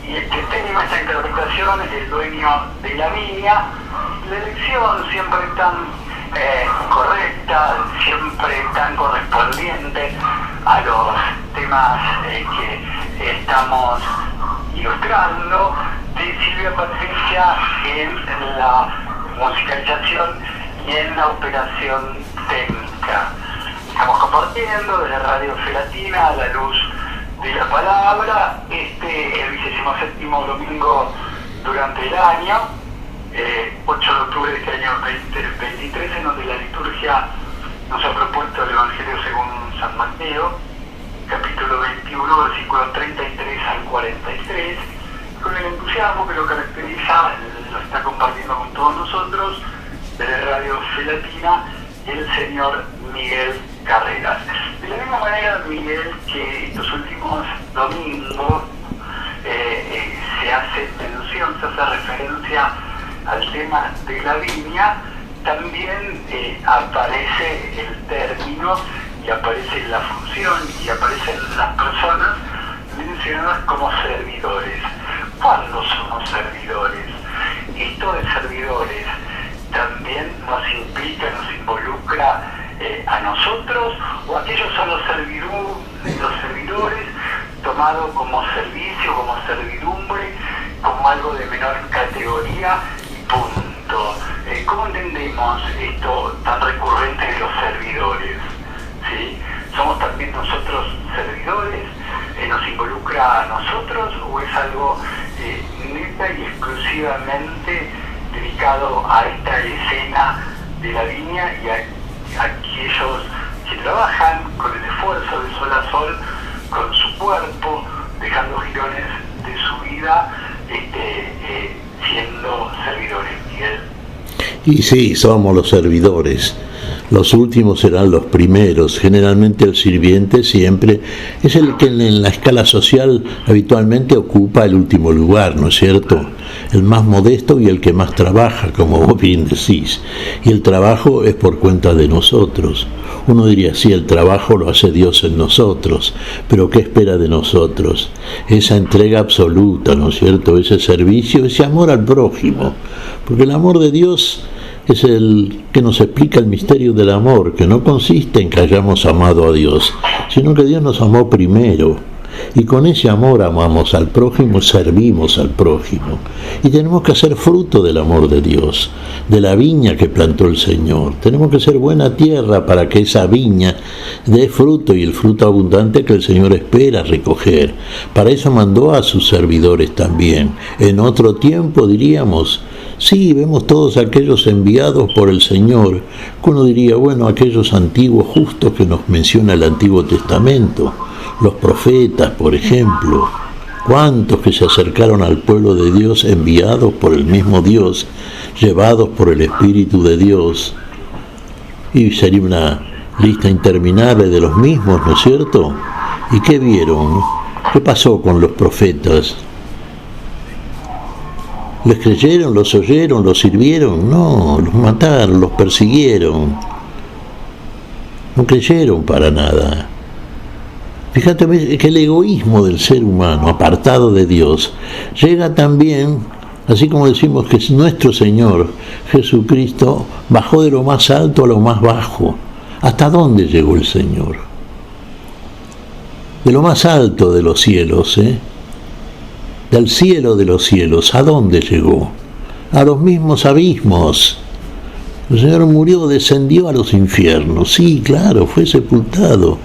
y el que tenga esta interpretación es el dueño de la viña. La elección siempre tan correcta, siempre tan correspondiente a los temas que estamos ilustrando, de Silvia Patricia en la musicalización y en la operación técnica. Estamos compartiendo desde Radio Fe Latina a la luz de la palabra, el 27º domingo durante el año, 8 de octubre de este año 2023, en donde la liturgia nos ha propuesto el Evangelio según San Mateo, capítulo 21, versículos 33 al 43, con el entusiasmo que lo caracteriza, lo está compartiendo con todos nosotros, desde Radio Fe Latina, el señor Miguel Carreras. De la misma manera, Miguel, que estos últimos domingos se hace mención, se hace referencia al tema de la viña, también aparece el término y aparece la función y aparecen las personas mencionadas como servidores. ¿Cuándo somos servidores? Esto de servidores también nos implica, nos involucra a nosotros, o aquellos son los servidores tomados como servicio, como servidumbre, como algo de menor categoría y punto. ¿Cómo entendemos esto tan recurrente de los servidores? ¿Sí? ¿Somos también nosotros servidores? ¿Nos involucra a nosotros o es algo neta y exclusivamente dedicado a esta escena de la viña y a aquellos que trabajan con el esfuerzo de sol a sol, con su cuerpo, dejando girones de su vida, siendo servidores, Miguel? Y sí, somos los servidores. Los últimos serán los primeros. Generalmente el sirviente siempre es el que en la escala social habitualmente ocupa el último lugar, ¿no es cierto? El más modesto y el que más trabaja, como vos bien decís. Y el trabajo es por cuenta de nosotros. Uno diría, sí, el trabajo lo hace Dios en nosotros, pero ¿qué espera de nosotros? Esa entrega absoluta, ¿no es cierto? Ese servicio, ese amor al prójimo. Porque el amor de Dios es el que nos explica el misterio del amor, que no consiste en que hayamos amado a Dios, sino que Dios nos amó primero. Y con ese amor amamos al prójimo, servimos al prójimo. Y tenemos que hacer fruto del amor de Dios, de la viña que plantó el Señor. Tenemos que ser buena tierra para que esa viña dé fruto, y el fruto abundante que el Señor espera recoger. Para eso mandó a sus servidores también. En otro tiempo diríamos, sí, vemos todos aquellos enviados por el Señor, que uno diría, bueno, aquellos antiguos justos que nos menciona el Antiguo Testamento, los profetas, por ejemplo, cuántos que se acercaron al pueblo de Dios enviados por el mismo Dios, llevados por el Espíritu de Dios, y sería una lista interminable de los mismos, ¿no es cierto? ¿Y qué vieron? ¿Qué pasó con los profetas? ¿Les creyeron, los oyeron, los sirvieron? No, los mataron, los persiguieron. No creyeron para nada. Fíjate que el egoísmo del ser humano, apartado de Dios, llega también, así como decimos que nuestro Señor Jesucristo bajó de lo más alto a lo más bajo. ¿Hasta dónde llegó el Señor? De lo más alto de los cielos, del cielo de los cielos, ¿a dónde llegó? A los mismos abismos. El Señor murió, descendió a los infiernos. Sí, claro, fue sepultado.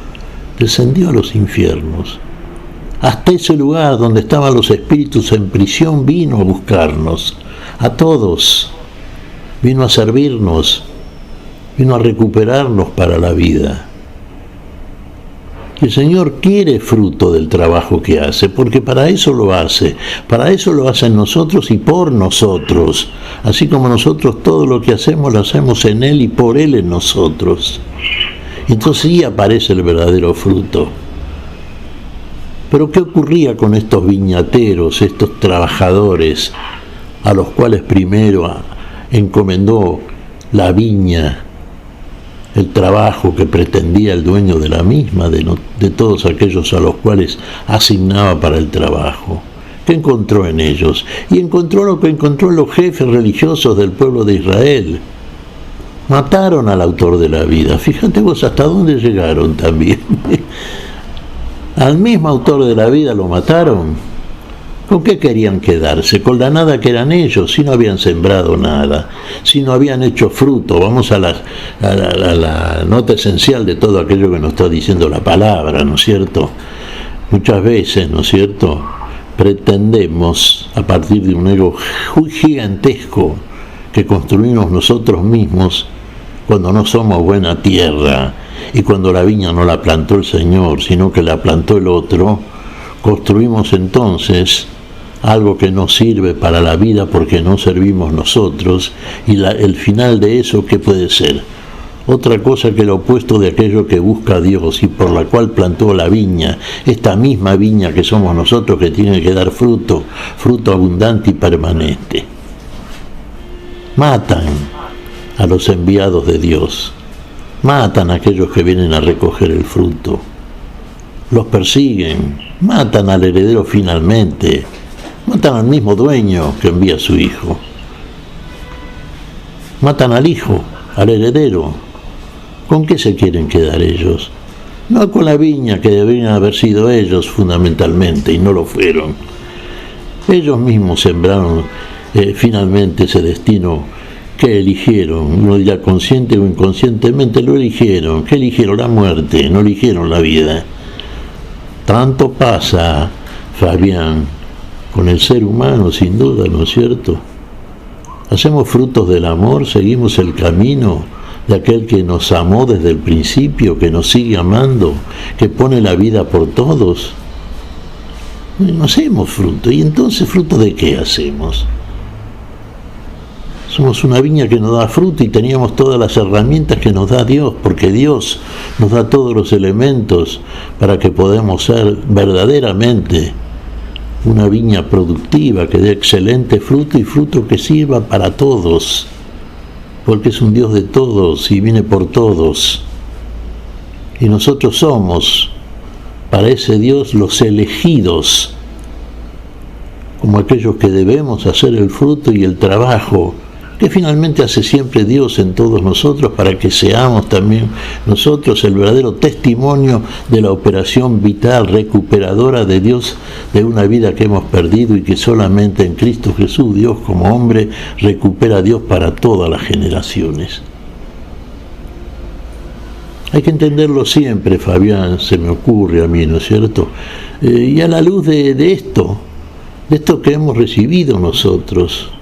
Descendió a los infiernos. Hasta ese lugar donde estaban los espíritus en prisión vino a buscarnos, a todos. Vino a servirnos, vino a recuperarnos para la vida. Y el Señor quiere fruto del trabajo que hace, porque para eso lo hace en nosotros y por nosotros. Así como nosotros todo lo que hacemos lo hacemos en Él y por Él en nosotros. Entonces sí aparece el verdadero fruto. Pero ¿qué ocurría con estos viñateros, estos trabajadores, a los cuales primero encomendó la viña el trabajo que pretendía el dueño de la misma, de todos aquellos a los cuales asignaba para el trabajo. ¿Qué encontró en ellos? Y encontró lo que encontró en los jefes religiosos del pueblo de Israel. Mataron al autor de la vida. Fíjate vos hasta dónde llegaron también. Al mismo autor de la vida lo mataron. ¿Con qué querían quedarse? Con la nada que eran ellos, si no habían sembrado nada, si no habían hecho fruto. Vamos a la nota esencial de todo aquello que nos está diciendo la palabra, ¿no es cierto? Muchas veces, ¿no es cierto?, pretendemos, a partir de un ego gigantesco que construimos nosotros mismos, cuando no somos buena tierra y cuando la viña no la plantó el Señor, sino que la plantó el otro, construimos entonces algo que no sirve para la vida porque no servimos nosotros, y el final de eso, ¿qué puede ser? Otra cosa que el opuesto de aquello que busca Dios y por la cual plantó la viña, esta misma viña que somos nosotros, que tiene que dar fruto, fruto abundante y permanente. Matan a los enviados de Dios, matan a aquellos que vienen a recoger el fruto, los persiguen, matan al heredero finalmente, matan al mismo dueño que envía a su hijo, matan al hijo, al heredero. ¿Con qué se quieren quedar ellos? No con la viña que deberían haber sido ellos fundamentalmente, y no lo fueron. Ellos mismos sembraron finalmente ese destino que eligieron. Uno dirá consciente o inconscientemente, lo eligieron. ¿Qué eligieron? La muerte, no eligieron la vida. Tanto pasa, Fabián, con el ser humano, sin duda, ¿no es cierto? Hacemos frutos del amor, seguimos el camino de aquel que nos amó desde el principio, que nos sigue amando, que pone la vida por todos. No hacemos fruto. ¿Y entonces fruto de qué hacemos? Somos una viña que nos da fruto y teníamos todas las herramientas que nos da Dios, porque Dios nos da todos los elementos para que podamos ser verdaderamente una viña productiva, que dé excelente fruto y fruto que sirva para todos, porque es un Dios de todos y viene por todos. Y nosotros somos, para ese Dios, los elegidos, como aquellos que debemos hacer el fruto y el trabajo que finalmente hace siempre Dios en todos nosotros, para que seamos también nosotros el verdadero testimonio de la operación vital, recuperadora de Dios, de una vida que hemos perdido y que solamente en Cristo Jesús, Dios como hombre, recupera a Dios para todas las generaciones. Hay que entenderlo siempre, Fabián, se me ocurre a mí, ¿no es cierto? Y a la luz de esto que hemos recibido nosotros,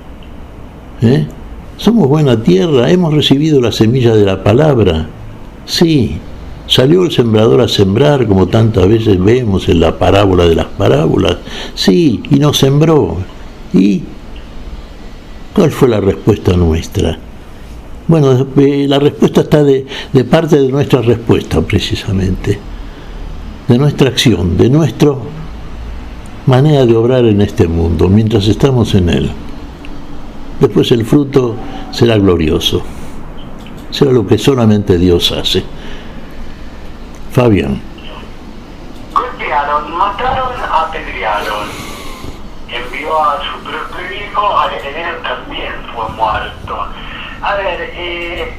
somos buena tierra, hemos recibido la semilla de la palabra. Sí, salió el sembrador a sembrar, como tantas veces vemos en la parábola de las parábolas. Sí, y nos sembró. ¿Y cuál fue la respuesta nuestra? Bueno, la respuesta está de parte de nuestra respuesta, precisamente, de nuestra acción, de nuestra manera de obrar en este mundo, mientras estamos en él. Después el fruto será glorioso, será lo que solamente Dios hace. Fabián. Golpearon, mataron, apedrearon. Envió a su propio hijo, al heredero también fue muerto. A ver,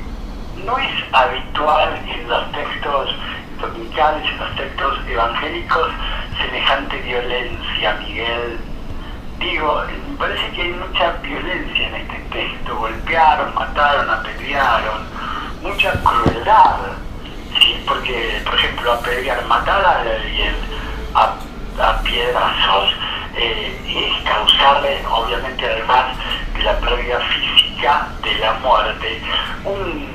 no es habitual en los textos dominicales, en los textos evangélicos, semejante violencia, Miguel. Digo, me parece que hay mucha violencia en este texto. Golpearon, mataron, apedrearon, mucha crueldad. Sí, porque, por ejemplo, apedrear, matar a alguien a piedrazos es causarle, obviamente, además de la pérdida física, de la muerte, un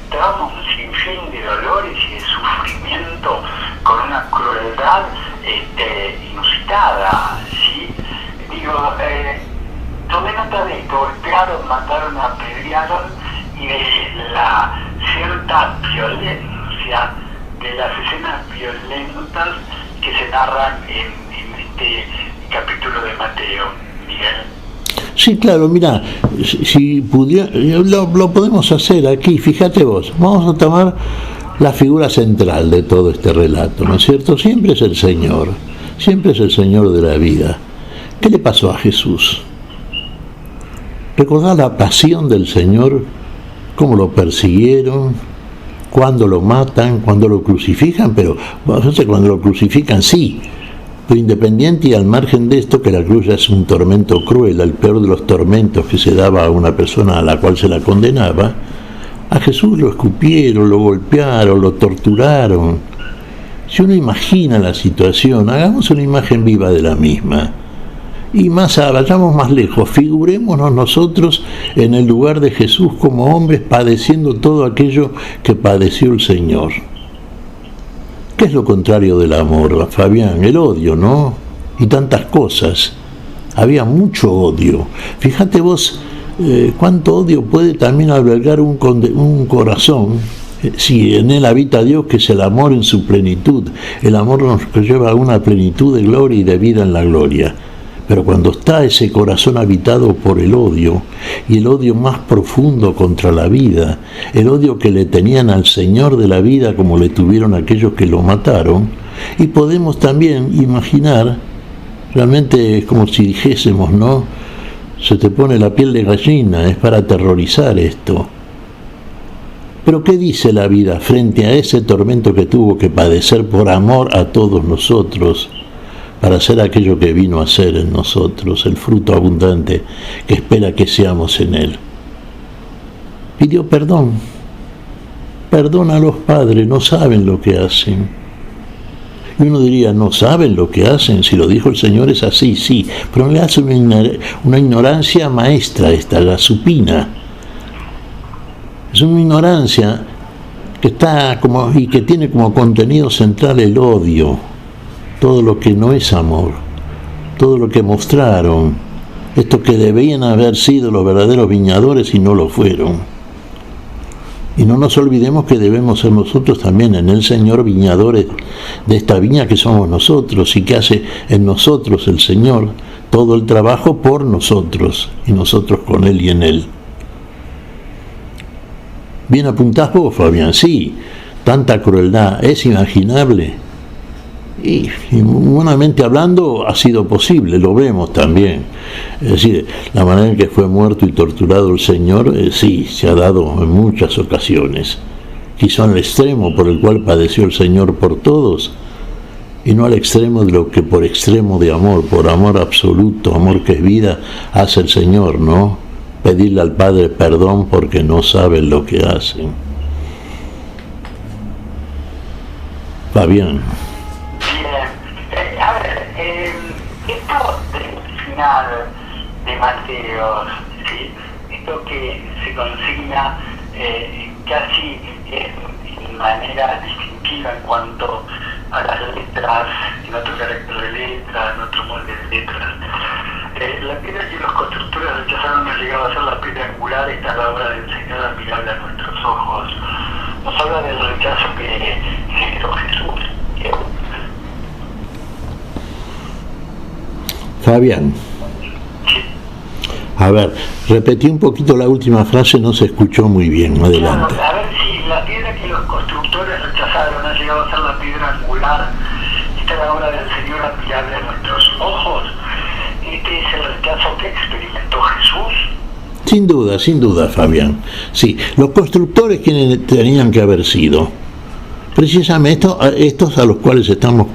trauma, un sinfín de dolores y de sufrimiento con una crueldad inusitada, ¿sí? Digo, tomé nota de esto: golpearon, mataron, apedrearon, y de la cierta violencia, de las escenas violentas que se narran en este capítulo de Mateo, Miguel. Sí, claro, mira, si pudiera, lo podemos hacer aquí, fíjate vos, vamos a tomar la figura central de todo este relato, ¿no es cierto? Siempre es el Señor de la vida. ¿Qué le pasó a Jesús? Recordad la pasión del Señor, cómo lo persiguieron, cuando lo matan, cuando lo crucifican, pero cuando lo crucifican sí, pero independiente y al margen de esto, que la cruz es un tormento cruel, el peor de los tormentos que se daba a una persona a la cual se la condenaba, a Jesús lo escupieron, lo golpearon, lo torturaron. Si uno imagina la situación, hagamos una imagen viva de la misma. Y vayamos más lejos, figurémonos nosotros en el lugar de Jesús como hombres padeciendo todo aquello que padeció el Señor. ¿Qué es lo contrario del amor, Fabián? El odio, ¿no? Y tantas cosas. Había mucho odio. Fíjate vos cuánto odio puede también albergar un corazón, si en él habita Dios, que es el amor en su plenitud. El amor nos lleva a una plenitud de gloria y de vida en la gloria. Pero cuando está ese corazón habitado por el odio, y el odio más profundo contra la vida, el odio que le tenían al Señor de la vida como le tuvieron aquellos que lo mataron, y podemos también imaginar, realmente es como si dijésemos, ¿no? Se te pone la piel de gallina, es para aterrorizar esto. Pero ¿qué dice la vida frente a ese tormento que tuvo que padecer por amor a todos nosotros, para hacer aquello que vino a ser en nosotros, el fruto abundante que espera que seamos en Él? Pidió perdón. Perdona a los padres, no saben lo que hacen. Y uno diría, no saben lo que hacen, si lo dijo el Señor es así, sí, pero le hace una ignorancia maestra esta, la supina. Es una ignorancia que está y que tiene como contenido central el odio, todo lo que no es amor, todo lo que mostraron, estos que debían haber sido los verdaderos viñadores y no lo fueron. Y no nos olvidemos que debemos ser nosotros también en el Señor viñadores de esta viña que somos nosotros, y que hace en nosotros el Señor todo el trabajo por nosotros, y nosotros con Él y en Él. Bien apuntás vos, Fabián, sí, tanta crueldad es imaginable. Y humanamente hablando ha sido posible, lo vemos también. Es decir, la manera en que fue muerto y torturado el Señor, sí, se ha dado en muchas ocasiones. Quizá al extremo por el cual padeció el Señor por todos, y no al extremo de lo que por extremo de amor, por amor absoluto, amor que es vida, hace el Señor, ¿no? Pedirle al Padre perdón porque no saben lo que hacen. Fabián. Esto del final de Mateo, ¿sí? Esto que se consigna casi de manera distintiva en cuanto a las letras, en otro carácter de letras, en otro molde de letras. La piedra que los constructores rechazaron no ha llegado a ser la piedra angular, esta es la obra del Señor admirable a nuestros ojos. Nos habla del rechazo que generó Jesús. Fabián, a ver, repetí un poquito la última frase, no se escuchó muy bien, adelante. Claro, a ver si la piedra que los constructores rechazaron ha llegado a ser la piedra angular, esta es la obra del Señor admirable a nuestros ojos. Este es el rechazo que experimentó Jesús. Sin duda, Fabián. Sí, los constructores quienes tenían que haber sido, precisamente estos a los cuales estamos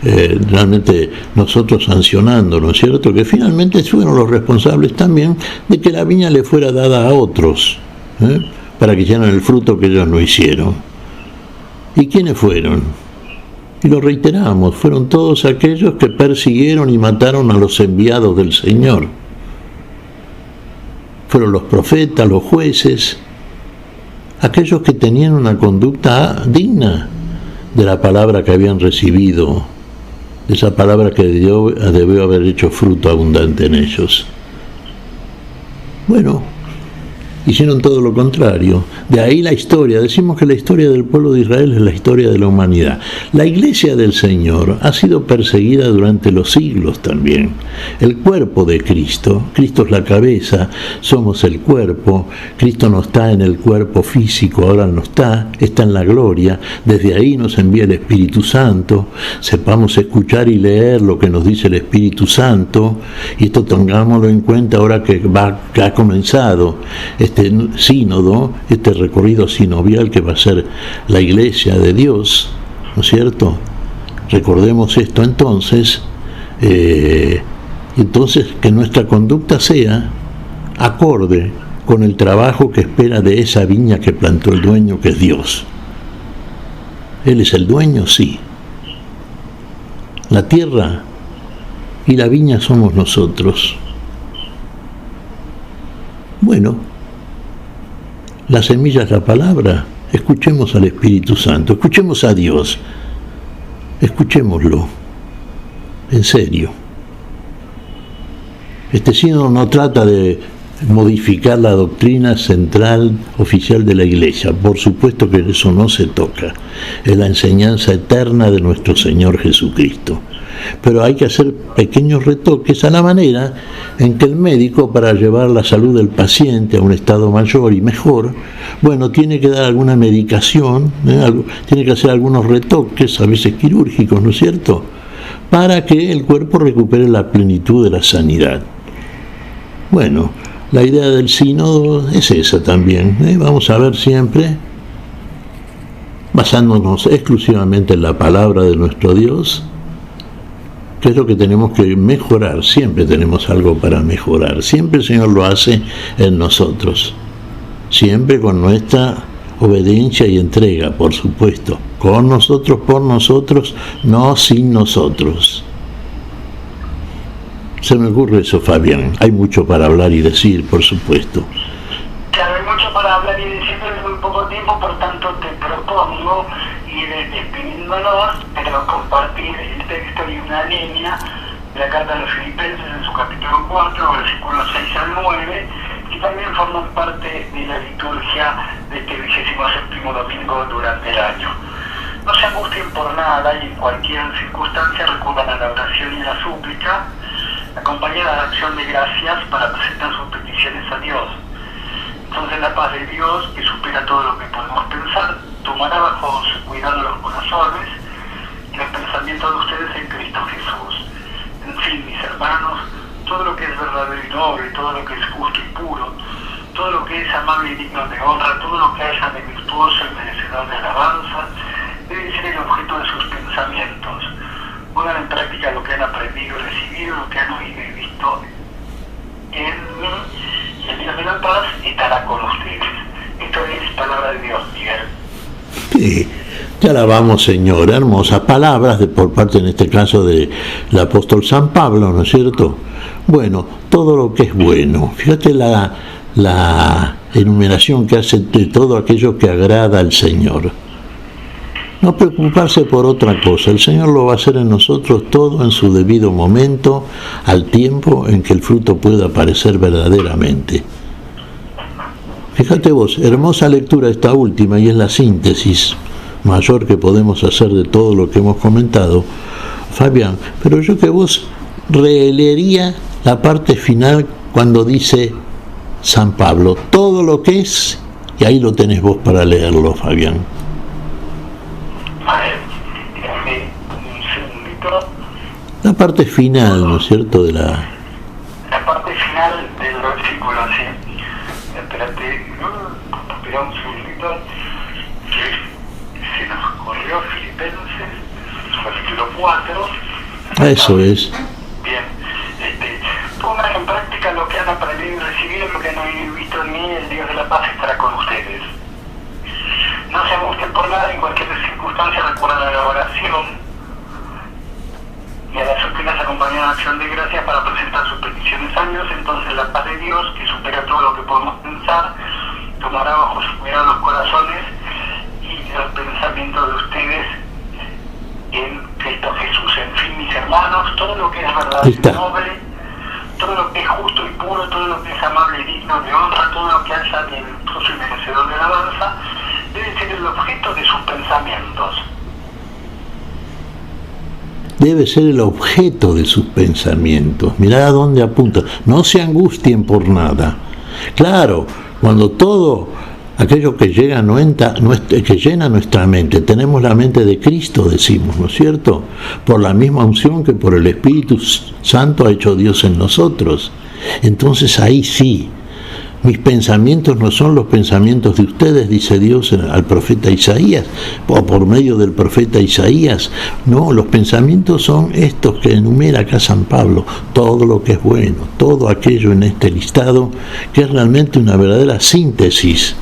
realmente nosotros sancionando, ¿no es cierto? Que finalmente fueron los responsables también de que la viña le fuera dada a otros, para que hicieran el fruto que ellos no hicieron. ¿Y quiénes fueron? Y lo reiteramos, fueron todos aquellos que persiguieron y mataron a los enviados del Señor. Fueron los profetas, los jueces, aquellos que tenían una conducta digna de la palabra que habían recibido, de esa palabra que debió haber hecho fruto abundante en ellos. Bueno, hicieron todo lo contrario. De ahí la historia. Decimos que la historia del pueblo de Israel es la historia de la humanidad. La iglesia del Señor ha sido perseguida durante los siglos también. El cuerpo de Cristo, Cristo es la cabeza, somos el cuerpo, Cristo no está en el cuerpo físico, ahora no está en la gloria. Desde ahí nos envía el Espíritu Santo. Sepamos escuchar y leer lo que nos dice el Espíritu Santo, y esto tengámoslo en cuenta ahora que ha comenzado este sínodo, este recorrido sinovial que va a ser la Iglesia de Dios, ¿no es cierto? Recordemos esto entonces, entonces que nuestra conducta sea acorde con el trabajo que espera de esa viña que plantó el dueño, que es Dios. ¿Él es el dueño? Sí. La tierra y la viña somos nosotros. Bueno, la semilla es la palabra. Escuchemos al Espíritu Santo, escuchemos a Dios, escuchémoslo, en serio. Este sínodo no trata de modificar la doctrina central oficial de la Iglesia, por supuesto que eso no se toca, es la enseñanza eterna de nuestro Señor Jesucristo. Pero hay que hacer pequeños retoques a la manera en que el médico, para llevar la salud del paciente a un estado mayor y mejor, bueno, tiene que dar alguna medicación, tiene que hacer algunos retoques, a veces quirúrgicos, ¿no es cierto?, para que el cuerpo recupere la plenitud de la sanidad. Bueno, la idea del sínodo es esa también, Vamos a ver siempre, basándonos exclusivamente en la palabra de nuestro Dios, qué es lo que tenemos que mejorar. Siempre tenemos algo para mejorar, siempre el Señor lo hace en nosotros, siempre con nuestra obediencia y entrega, por supuesto, con nosotros, por nosotros, no sin nosotros. Se me ocurre eso, Fabián. Hay mucho para hablar y decir, por supuesto. Claro, hay mucho para hablar y decir, pero en muy poco tiempo, por tanto te propongo ir despidiéndonos, pero compartir el texto y una línea de la carta a los Filipenses en su capítulo 4, versículos 6 al 9, que también forman parte de la liturgia de este 27º domingo durante el año. No se angustien por nada y en cualquier circunstancia recurran a la oración y a la súplica, acompañada de la acción de gracias para presentar sus peticiones a Dios. Entonces la paz de Dios, que supera todo lo que podemos pensar, tomará bajo su cuidado los corazones y los pensamientos de ustedes en Cristo Jesús. En fin, mis hermanos, todo lo que es verdadero y noble, todo lo que es justo y puro, todo lo que es amable y digno de honra, todo lo que haya de virtuoso y merecedor de alabanza, debe ser el objeto de sus pensamientos. Pongan en práctica lo que han aprendido y recibido, lo que han oído y visto en mí, y el Dios de la paz estará con ustedes. Esto es palabra de Dios, Miguel. Sí, te alabamos, Señor. Hermosas palabras por parte, en este caso, del apóstol San Pablo, ¿no es cierto? Bueno, todo lo que es bueno. Fíjate la enumeración que hace de todo aquello que agrada al Señor. No preocuparse por otra cosa. El Señor lo va a hacer en nosotros todo en su debido momento, al tiempo en que el fruto pueda aparecer verdaderamente. Fíjate vos, hermosa lectura esta última, y es la síntesis mayor que podemos hacer de todo lo que hemos comentado, Fabián, pero yo que vos releería la parte final cuando dice San Pablo, todo lo que es, y ahí lo tenés vos para leerlo, Fabián. A ver, déjame un segundito. La parte final, ¿no es cierto?, de la parte final del versículo, sí. Espérate, espera un segundito, que se nos corrió Filipenses, capítulo 4. Eso es. Bien, pongan en práctica lo que han aprendido y recibido, lo que han oído y visto en mí, el Dios de la paz estará con ustedes. No se angustien por nada, en cualquier circunstancia recuerden a la oración y a las súplicas acompañadas de acción de gracias para presentar sus peticiones a Dios. Entonces la paz de Dios, que supera todo lo que podemos pensar, tomará bajo su cuidado los corazones y los pensamientos de ustedes en Cristo Jesús. En fin, mis hermanos, todo lo que es verdadero y noble, todo lo que es justo y puro, todo lo que es amable y digno donde honra todo lo que haya de virtuoso y merecedor de alabanza, debe ser el objeto de sus pensamientos. Debe ser el objeto de sus pensamientos. Mirá a dónde apunta. No se angustien por nada. Claro, cuando todo aquello que llega que llena nuestra mente, tenemos la mente de Cristo, decimos, ¿no es cierto? Por la misma unción que por el Espíritu Santo ha hecho Dios en nosotros. Entonces ahí sí, mis pensamientos no son los pensamientos de ustedes, dice Dios al profeta Isaías, o por medio del profeta Isaías. No, los pensamientos son estos que enumera acá San Pablo, todo lo que es bueno, todo aquello en este listado, que es realmente una verdadera síntesis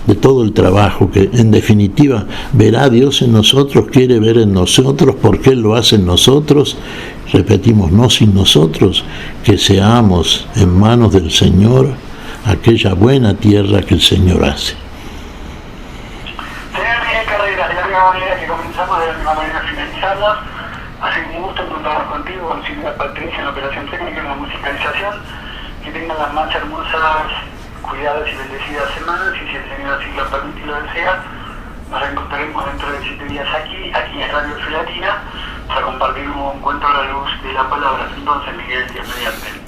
de todo el trabajo que en definitiva verá Dios en nosotros, quiere ver en nosotros, porque Él lo hace en nosotros. Repetimos, no sin nosotros, que seamos en manos del Señor aquella buena tierra que el Señor hace. Señor Miguel Carreras, de la misma manera que comenzamos, de la misma manera finalizamos. Ha sido un gusto encontrarnos contigo, con Silvia Patricia en la operación técnica y en la musicalización. Que tengan las más hermosas, cuidadas y bendecidas semanas, y si el Señor así lo permite y lo desea, nos reencontraremos dentro de 7 días aquí en Radio Fe Latina, para compartir un nuevo encuentro a la luz de la palabra. Entonces, Miguel, Dios mediante.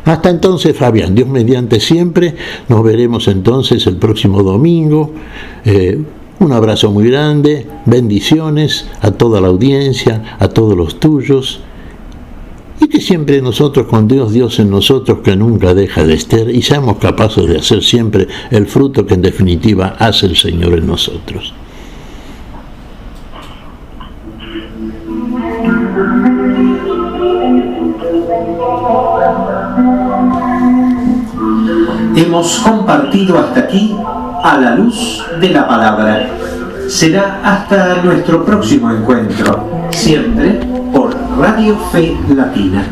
Hasta entonces, Fabián, Dios mediante siempre. Nos veremos entonces el próximo domingo. Un abrazo muy grande, bendiciones a toda la audiencia, a todos los tuyos. Y que siempre nosotros, con Dios en nosotros, que nunca deja de estar, y seamos capaces de hacer siempre el fruto que en definitiva hace el Señor en nosotros. Hemos compartido hasta aquí a la luz de la palabra. Será hasta nuestro próximo encuentro, siempre por Radio Fe Latina.